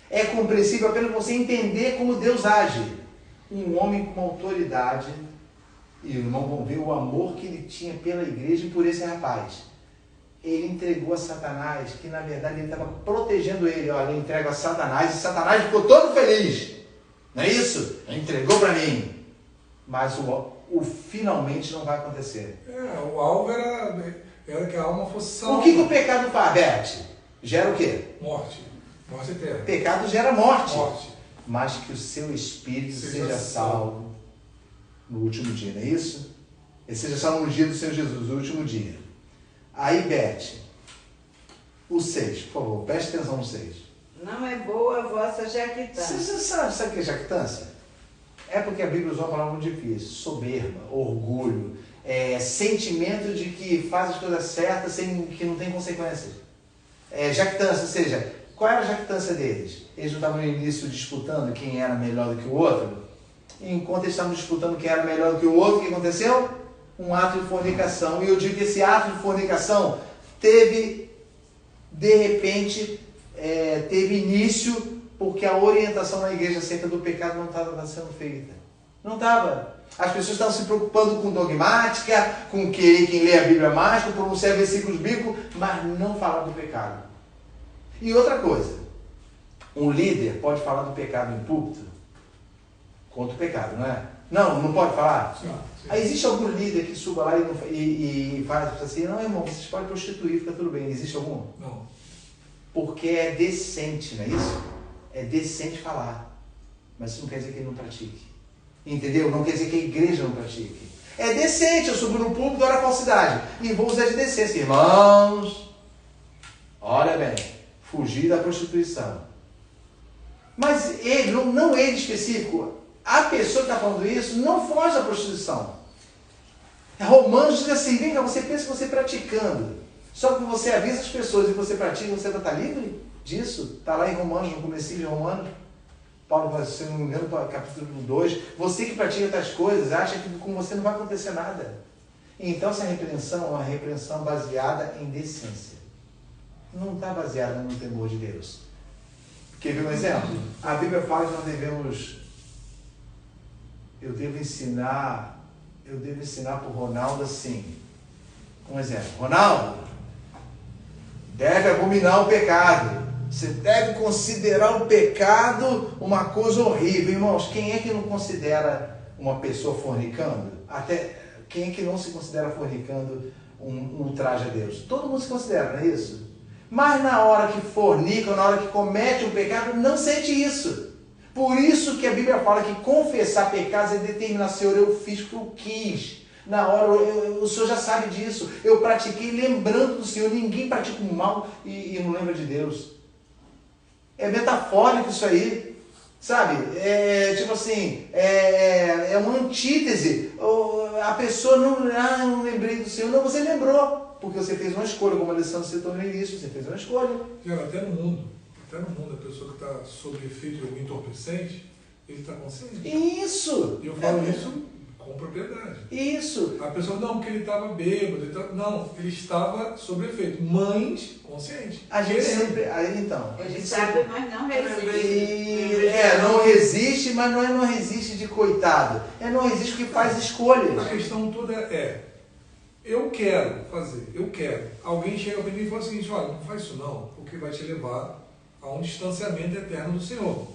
É compreensível apenas para você entender como Deus age. Um homem com autoridade, e o irmão vão ver o amor que ele tinha pela igreja e por esse rapaz. Ele entregou a Satanás, que na verdade ele estava protegendo ele. Olha, eu entrego a Satanás, e Satanás ficou todo feliz. Não é isso? Ele entregou para mim. Mas o finalmente não vai acontecer. O alvo era que a alma fosse salva. O que o pecado faz, Beth? Gera o quê? Morte. Morte eterna. Pecado gera morte. Morte. Mas que o seu espírito seja salvo no último dia, não é isso? Ele seja salvo no dia do Senhor Jesus, no último dia. Aí, Beth, o 6, por favor, preste atenção no 6. Não é boa a vossa jactância. Você sabe o que é jactância? É porque a Bíblia usa uma palavra muito difícil. Soberba, orgulho, sentimento de que faz as coisas certas sem que não tem consequências. Jactância, ou seja, qual era a jactância deles? Eles não estavam no início disputando quem era melhor do que o outro? Enquanto eles estavam disputando quem era melhor do que o outro, o que aconteceu? Um ato de fornicação. E eu digo que esse ato de fornicação teve, de repente, teve início porque a orientação na igreja acerca do pecado não estava sendo feita. Não estava. As pessoas estavam se preocupando com dogmática, com quem lê a Bíblia mais, com pronunciar versículos bíblicos, mas não falar do pecado. E outra coisa, um líder pode falar do pecado em púlpito contra o pecado, não é? Não pode falar? Sim. Aí existe algum líder que suba lá e faz assim, não, irmão, vocês podem prostituir, fica tudo bem. Existe algum? Não. Porque é decente, não é isso? É decente falar. Mas isso não quer dizer que ele não pratique. Entendeu? Não quer dizer que a igreja não pratique. É decente, eu subo no púlpito, ora a falsidade. E vou usar de decência. Irmãos, olha bem, fugir da prostituição. Mas ele, não ele específico, a pessoa que está falando isso não foge da prostituição. Romanos diz assim, vem cá, você pensa que você praticando, só que você avisa as pessoas e você pratica, você está livre disso? Está lá em Romanos, no comecinho de Romanos. Paulo, se não me engano, capítulo 2, você que pratica tais coisas, acha que com você não vai acontecer nada. Então essa repreensão é uma repreensão baseada em decência. Não está baseada no temor de Deus. Quer ver um exemplo? A Bíblia fala que nós devemos... Eu devo ensinar para o Ronaldo assim. Um exemplo. Ronaldo, deve abominar o pecado. Você deve considerar o pecado uma coisa horrível. Irmãos, quem é que não considera uma pessoa fornicando? Até quem é que não se considera fornicando um ultraje a Deus? Todo mundo se considera, não é isso? Mas na hora que fornica, na hora que comete um pecado, não sente isso. Por isso que a Bíblia fala que confessar pecados é determinar, Senhor, eu fiz o que eu quis. Na hora, o Senhor já sabe disso. Eu pratiquei lembrando do Senhor. Ninguém pratica o mal e não lembra de Deus. É metafórico isso aí. Sabe? É tipo assim, é uma antítese. A pessoa não lembrei do Senhor. Não, você lembrou. Porque você fez uma escolha, como a Alessandro citou no início. Você fez uma escolha. Até no mundo, a pessoa que está sob efeito de algum entorpecente, ele está consciente. Isso! E eu falo isso com propriedade. Isso! A pessoa, não, porque ele estava bêbado. Não, ele estava sob efeito. Mães conscientes. A gente sempre... Então... Ele sabe, mas não resiste. Não resiste, mas não resiste de coitado. Não resiste porque faz escolhas. A questão toda eu quero fazer, eu quero. Alguém chega para mim e fala o seguinte, olha, não faz isso não, porque vai te levar a um distanciamento eterno do Senhor.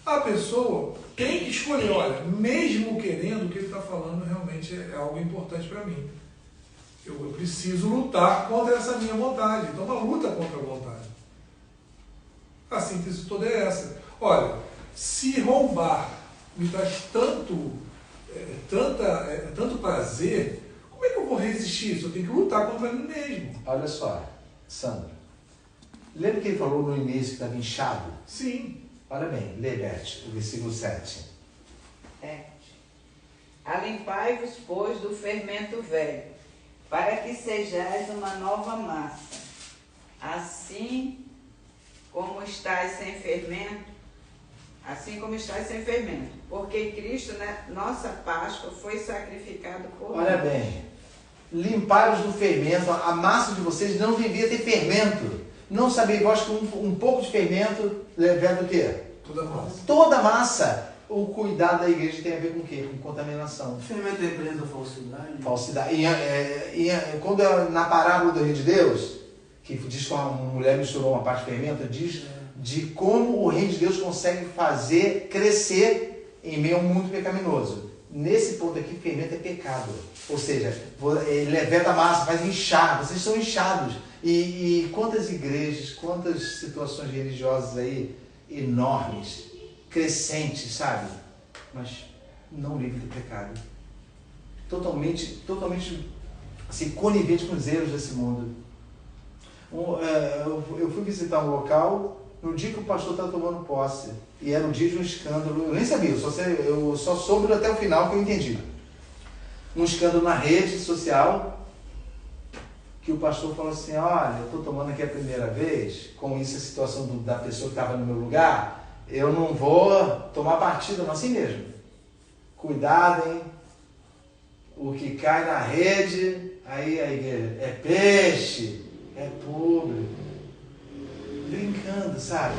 A pessoa tem que escolher, olha, mesmo querendo, o que ele está falando realmente é algo importante para mim. Eu preciso lutar contra essa minha vontade. Então, uma luta contra a vontade. A síntese toda é essa. Olha, se roubar me traz tanto prazer, como é que eu vou resistir isso? Eu tenho que lutar contra mim mesmo. Olha só, Sandro. Lembra que ele falou no início que estava inchado? Sim. Olha bem, lê, Beth, o versículo 7. Alimpai-vos, pois, do fermento velho, para que sejais uma nova massa. Assim como estáis sem fermento, porque Cristo, nossa Páscoa, foi sacrificado por nós. Olha bem, limpai-vos do fermento, a massa de vocês não devia ter fermento. Não sabia, eu acho que um pouco de fermento leva o quê? Toda massa. O cuidado da igreja tem a ver com o quê? Com contaminação. O fermento representa a falsidade. Falsidade. Quando na parábola do Reino de Deus, que diz que uma mulher misturou uma parte de fermento, diz de como o Reino de Deus consegue fazer crescer em meio a um mundo pecaminoso. Nesse ponto aqui, fermento é pecado. Ou seja, ele levanta a massa, faz inchar. Vocês são inchados. E quantas igrejas, quantas situações religiosas aí enormes, crescentes, sabe? Mas não livre do pecado. Totalmente assim, conivente com os erros desse mundo. Eu fui visitar um local no dia que o pastor estava tomando posse. E era o dia de um escândalo. Eu nem sabia, eu só soube até o final que eu entendi. Um escândalo na rede social, que o pastor falou assim, olha, eu estou tomando aqui a primeira vez, com isso a situação da pessoa que estava no meu lugar, eu não vou tomar partido, mas assim mesmo. Cuidado, hein? O que cai na rede, aí a igreja, é peixe, é público. Brincando, sabe?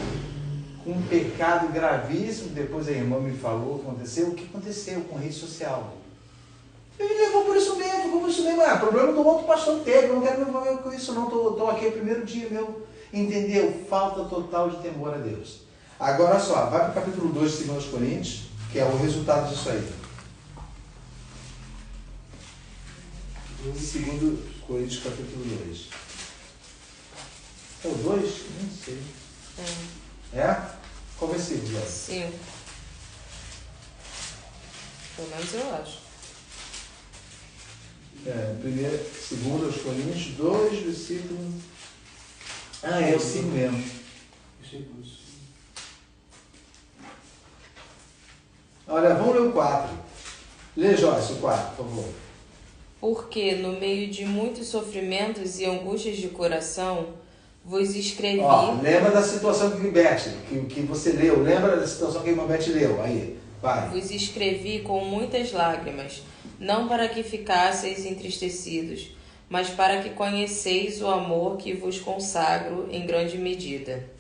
Com um pecado gravíssimo, depois a irmã me falou o que aconteceu com rede social. Ele levou por isso mesmo, ficou por isso mesmo. Problema do outro pastor teve, eu não quero me envolver com isso, não. Estou aqui o primeiro dia meu. Entendeu? Falta total de temor a Deus. Agora, olha só, vai para o capítulo 2 de 2 Coríntios, que é o resultado disso aí. 2 Coríntios, capítulo 2. É o 2? Não sei. É? Qual versículo, Zé? 5. Pelo menos eu acho. 2 Coríntios 2, versículo... é o 5 mesmo. Olha, vamos ler o 4. Lê, Joyce, o 4, por favor. Porque, no meio de muitos sofrimentos e angústias de coração, Vos escrevi... Ó, lembra da situação que você leu. Lembra da situação que a irmã Beth leu. Aí, vai. Vos escrevi com muitas lágrimas, não para que ficasseis entristecidos, mas para que conheceis o amor que vos consagro em grande medida.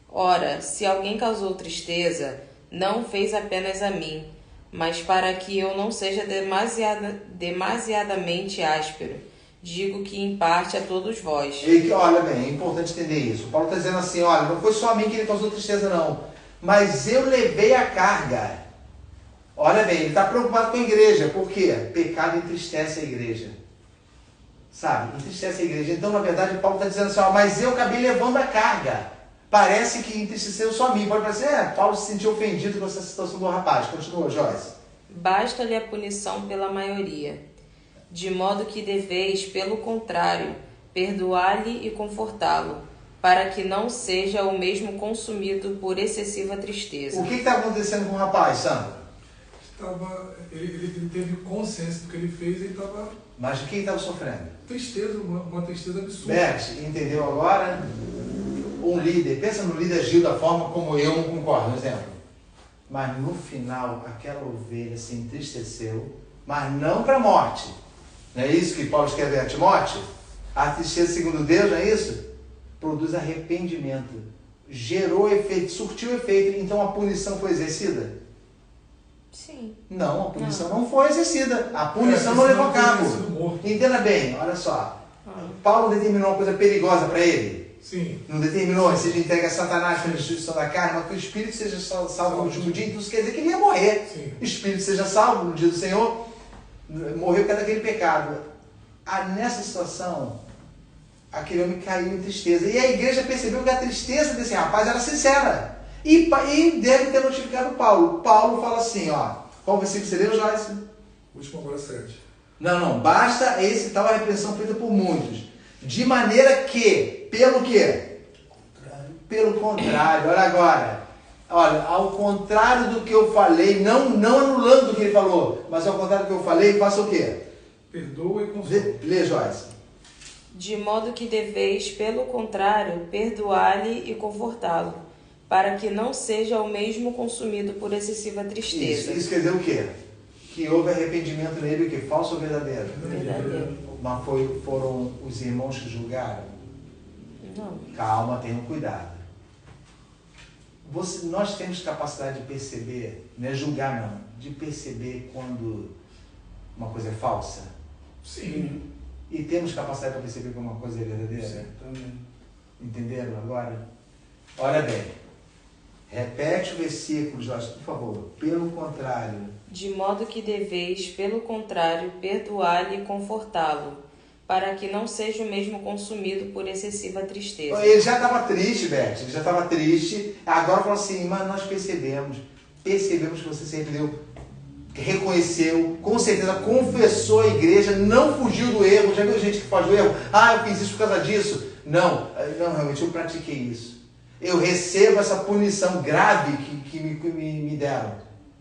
Ora, se alguém causou tristeza, não fez apenas a mim, mas para que eu não seja demasiadamente áspero, digo que em parte a todos vós. Olha bem, é importante entender isso. O Paulo está dizendo assim, olha, não foi só a mim que ele causou tristeza não, mas eu levei a carga. Olha bem, ele está preocupado com a igreja. Por quê? Pecado entristece a igreja. Sabe? Entristece a igreja. Então, na verdade, Paulo está dizendo assim, ó, mas eu acabei levando a carga. Parece que entristeceu só a mim. Pode parecer, Paulo se sentiu ofendido com essa situação do rapaz. Continua, Joyce. Basta-lhe a punição pela maioria, de modo que deveis, pelo contrário, perdoar-lhe e confortá-lo, para que não seja o mesmo consumido por excessiva tristeza. O que está acontecendo com o rapaz, Sandro? Ele teve consciência do que ele fez e ele estava... Mas de quem estava sofrendo? Tristeza, uma tristeza absurda. Beth, entendeu agora? Um líder, pensa no líder agiu da forma como eu não concordo, por exemplo. Mas no final, aquela ovelha se entristeceu, mas não para a morte. Não é isso que Paulo escreve a Timóteo? A tristeza, segundo Deus, não é isso? Produz arrependimento. Gerou efeito, surtiu efeito. Então a punição foi exercida? Sim. Não, a punição não foi exercida. A punição não levou a cabo. Entenda bem, olha só. Paulo determinou uma coisa perigosa para ele. Sim. Não determinou, seja entregue a Satanás pela destruição da carne, mas que o Espírito seja salvo no último dia. Então isso quer dizer que ele ia morrer. Sim. O Espírito seja salvo no dia do Senhor. Morreu por causa daquele pecado. Nessa situação, aquele homem caiu em tristeza. E a igreja percebeu que a tristeza desse rapaz era sincera. E deve ter notificado Paulo. Paulo fala assim, ó. Qual versículo você leu, Joyce? Último agora 7. Não. Basta esse tal a repreensão feita por muitos. De maneira que, pelo quê? Pelo contrário. Olha agora. Olha, ao contrário do que eu falei, não anulando o que ele falou, mas ao contrário do que eu falei, faça o quê? Perdoa e consola. Lê, Joyce. De modo que deveis, pelo contrário, perdoar-lhe e confortá-lo, para que não seja o mesmo consumido por excessiva tristeza. Isso quer dizer o quê? Que houve arrependimento nele, o quê? Falso ou verdadeiro? Verdadeiro. Mas foram os irmãos que julgaram? Não. Calma, tenham cuidado. Nós temos capacidade de perceber, não é julgar não, de perceber quando uma coisa é falsa? Sim. E temos capacidade para perceber quando uma coisa é verdadeira? Sim, também. Entenderam agora? Olha bem, repete o versículo, Jorge, por favor. Pelo contrário. De modo que deveis, pelo contrário, perdoar-lhe e confortá-lo, para que não seja o mesmo consumido por excessiva tristeza. Ele já estava triste, Beth, ele já estava triste. Agora falou assim, mas nós percebemos que você se arrependeu, reconheceu, com certeza confessou a igreja, não fugiu do erro. Já viu gente que faz o erro? Eu fiz isso por causa disso. Não, realmente eu pratiquei isso. Eu recebo essa punição grave que me deram.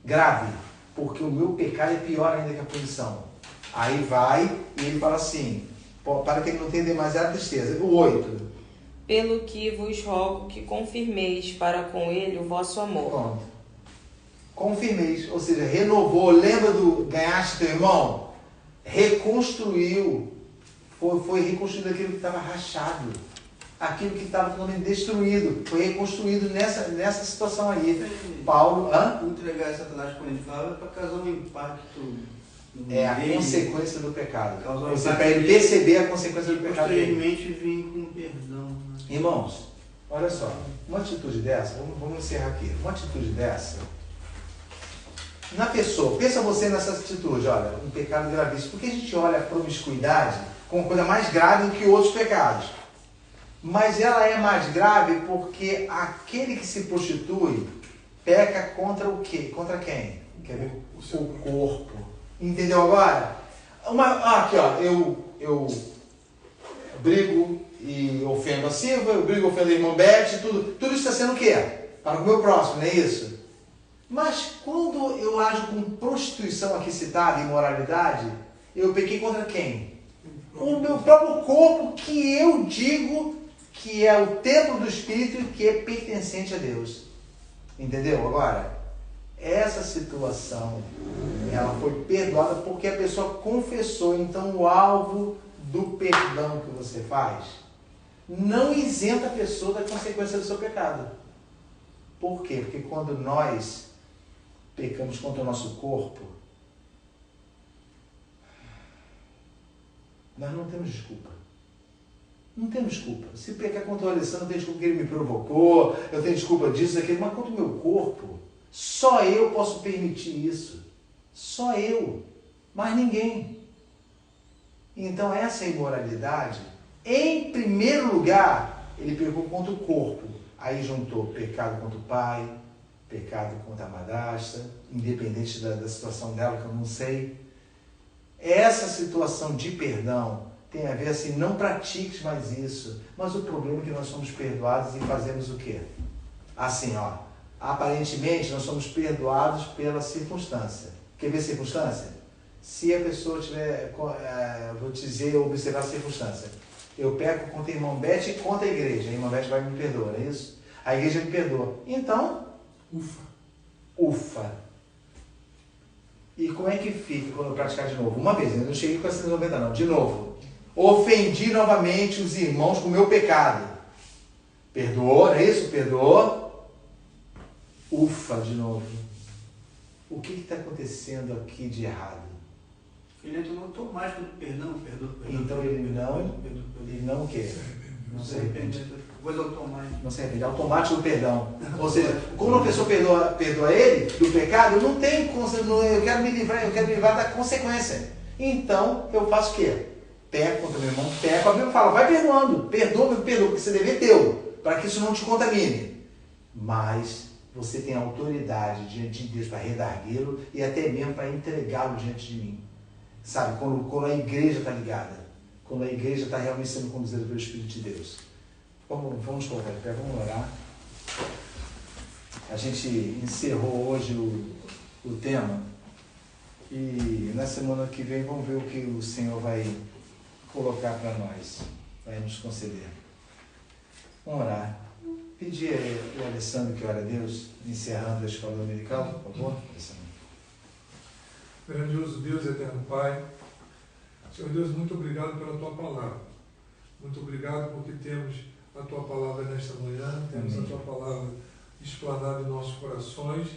Grave. Porque o meu pecado é pior ainda que a punição. Aí vai e ele fala assim, para que ele não tenha demasiada tristeza. O 8. Pelo que vos rogo que confirmeis para com ele o vosso amor. Pronto. Confirmeis, ou seja, renovou. Lembra do ganhaste teu irmão? Reconstruiu. Foi reconstruído aquilo que estava rachado. Aquilo que estava totalmente destruído. Foi reconstruído nessa situação aí. Paulo... Entregar Satanás, quando ele fala, para causar um impacto... É a consequência do pecado. Você para ele perceber a consequência do pecado dele. Posteriormente vem com perdão. Né? Irmãos, olha só. Uma atitude dessa, vamos encerrar aqui. Uma atitude dessa... Na pessoa, pensa você nessa atitude, olha, um pecado gravíssimo. Porque a gente olha a promiscuidade como coisa mais grave do que outros pecados. Mas ela é mais grave porque aquele que se prostitui peca contra o quê? Contra quem? Quer ver? O seu corpo. Entendeu agora? Aqui, ó, eu brigo e ofendo a Silva, eu brigo e ofendo a irmã Beth, tudo isso está sendo o quê? Para o meu próximo, não é isso? Mas quando eu ajo com prostituição aqui citada, imoralidade, eu pequei contra quem? O meu próprio corpo, que eu digo que é o templo do Espírito e que é pertencente a Deus. Entendeu? Agora, essa situação, ela foi perdoada porque a pessoa confessou. Então, o alvo do perdão que você faz não isenta a pessoa da consequência do seu pecado. Por quê? Porque quando nós pecamos contra o nosso corpo, nós não temos desculpa. Não temos desculpa. Se pecar contra o Alessandro, eu tenho desculpa que ele me provocou, eu tenho desculpa disso, daquilo, mas contra o meu corpo, só eu posso permitir isso. Só eu. Mais ninguém. Então essa imoralidade, em primeiro lugar, ele pecou contra o corpo. Aí juntou pecado contra o pai, pecado contra a madrasta, independente da situação dela, que eu não sei. Essa situação de perdão tem a ver assim, não pratiques mais isso. Mas o problema é que nós somos perdoados e fazemos o quê? Assim, ó, aparentemente nós somos perdoados pela circunstância. Quer ver circunstância? Se a pessoa tiver, vou te dizer, observar a circunstância. Eu peco contra a irmã Beth e contra a igreja. A irmã Beth vai me perdoar, não é isso? A igreja me perdoa. Então, ufa. E como é que fica quando eu praticar de novo? Uma vez, eu não cheguei com a 190 não. De novo. Ofendi novamente os irmãos com o meu pecado. Perdoou, não é isso? Perdoou. Ufa, de novo. O que está acontecendo aqui de errado? Ele entra no automático do perdão. Então ele não o quê? Não se arrepende. Coisa automática. Não se arrepende. Automático do perdão. Ou seja, quando uma pessoa perdoa ele do pecado, eu não tenho, eu quero me livrar da consequência. Então, eu faço o quê? Peco contra meu irmão, peco. A Bíblia fala, vai perdoando. Perdoa, porque esse dever é teu. Para que isso não te contamine. Mas você tem autoridade diante de Deus para redarguê-lo e até mesmo para entregá-lo diante de mim. Sabe, quando a igreja está ligada, quando a igreja está realmente sendo conduzida pelo Espírito de Deus. Vamos colocar de pé, vamos orar. A gente encerrou hoje o tema e na semana que vem vamos ver o que o Senhor vai colocar para nós, vai nos conceder. Vamos orar. Pedir ao Alessandro que ore a Deus, encerrando a escola dominical, por favor, Alessandro. Grandioso Deus, eterno Pai, Senhor Deus, muito obrigado pela Tua palavra. Muito obrigado porque temos a Tua palavra nesta manhã, temos a Tua palavra explanada em nossos corações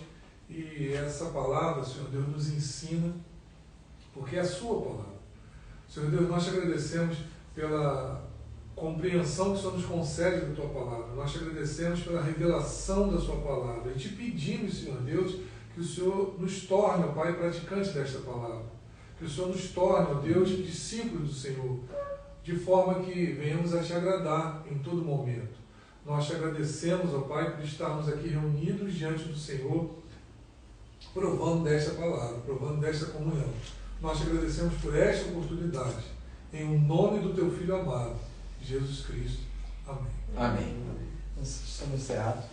e essa palavra, Senhor Deus, nos ensina porque é a Sua palavra. Senhor Deus, nós te agradecemos pela compreensão que o Senhor nos concede da Tua palavra. Nós te agradecemos pela revelação da Sua palavra e te pedimos, Senhor Deus, que o Senhor nos torne, ó Pai, praticantes desta palavra. Que o Senhor nos torne, ó Deus, discípulos do Senhor, de forma que venhamos a te agradar em todo momento. Nós te agradecemos, ó Pai, por estarmos aqui reunidos diante do Senhor, provando desta palavra, provando desta comunhão. Nós te agradecemos por esta oportunidade, em o nome do Teu Filho amado, Jesus Cristo. Amém. Amém. Estamos encerrados.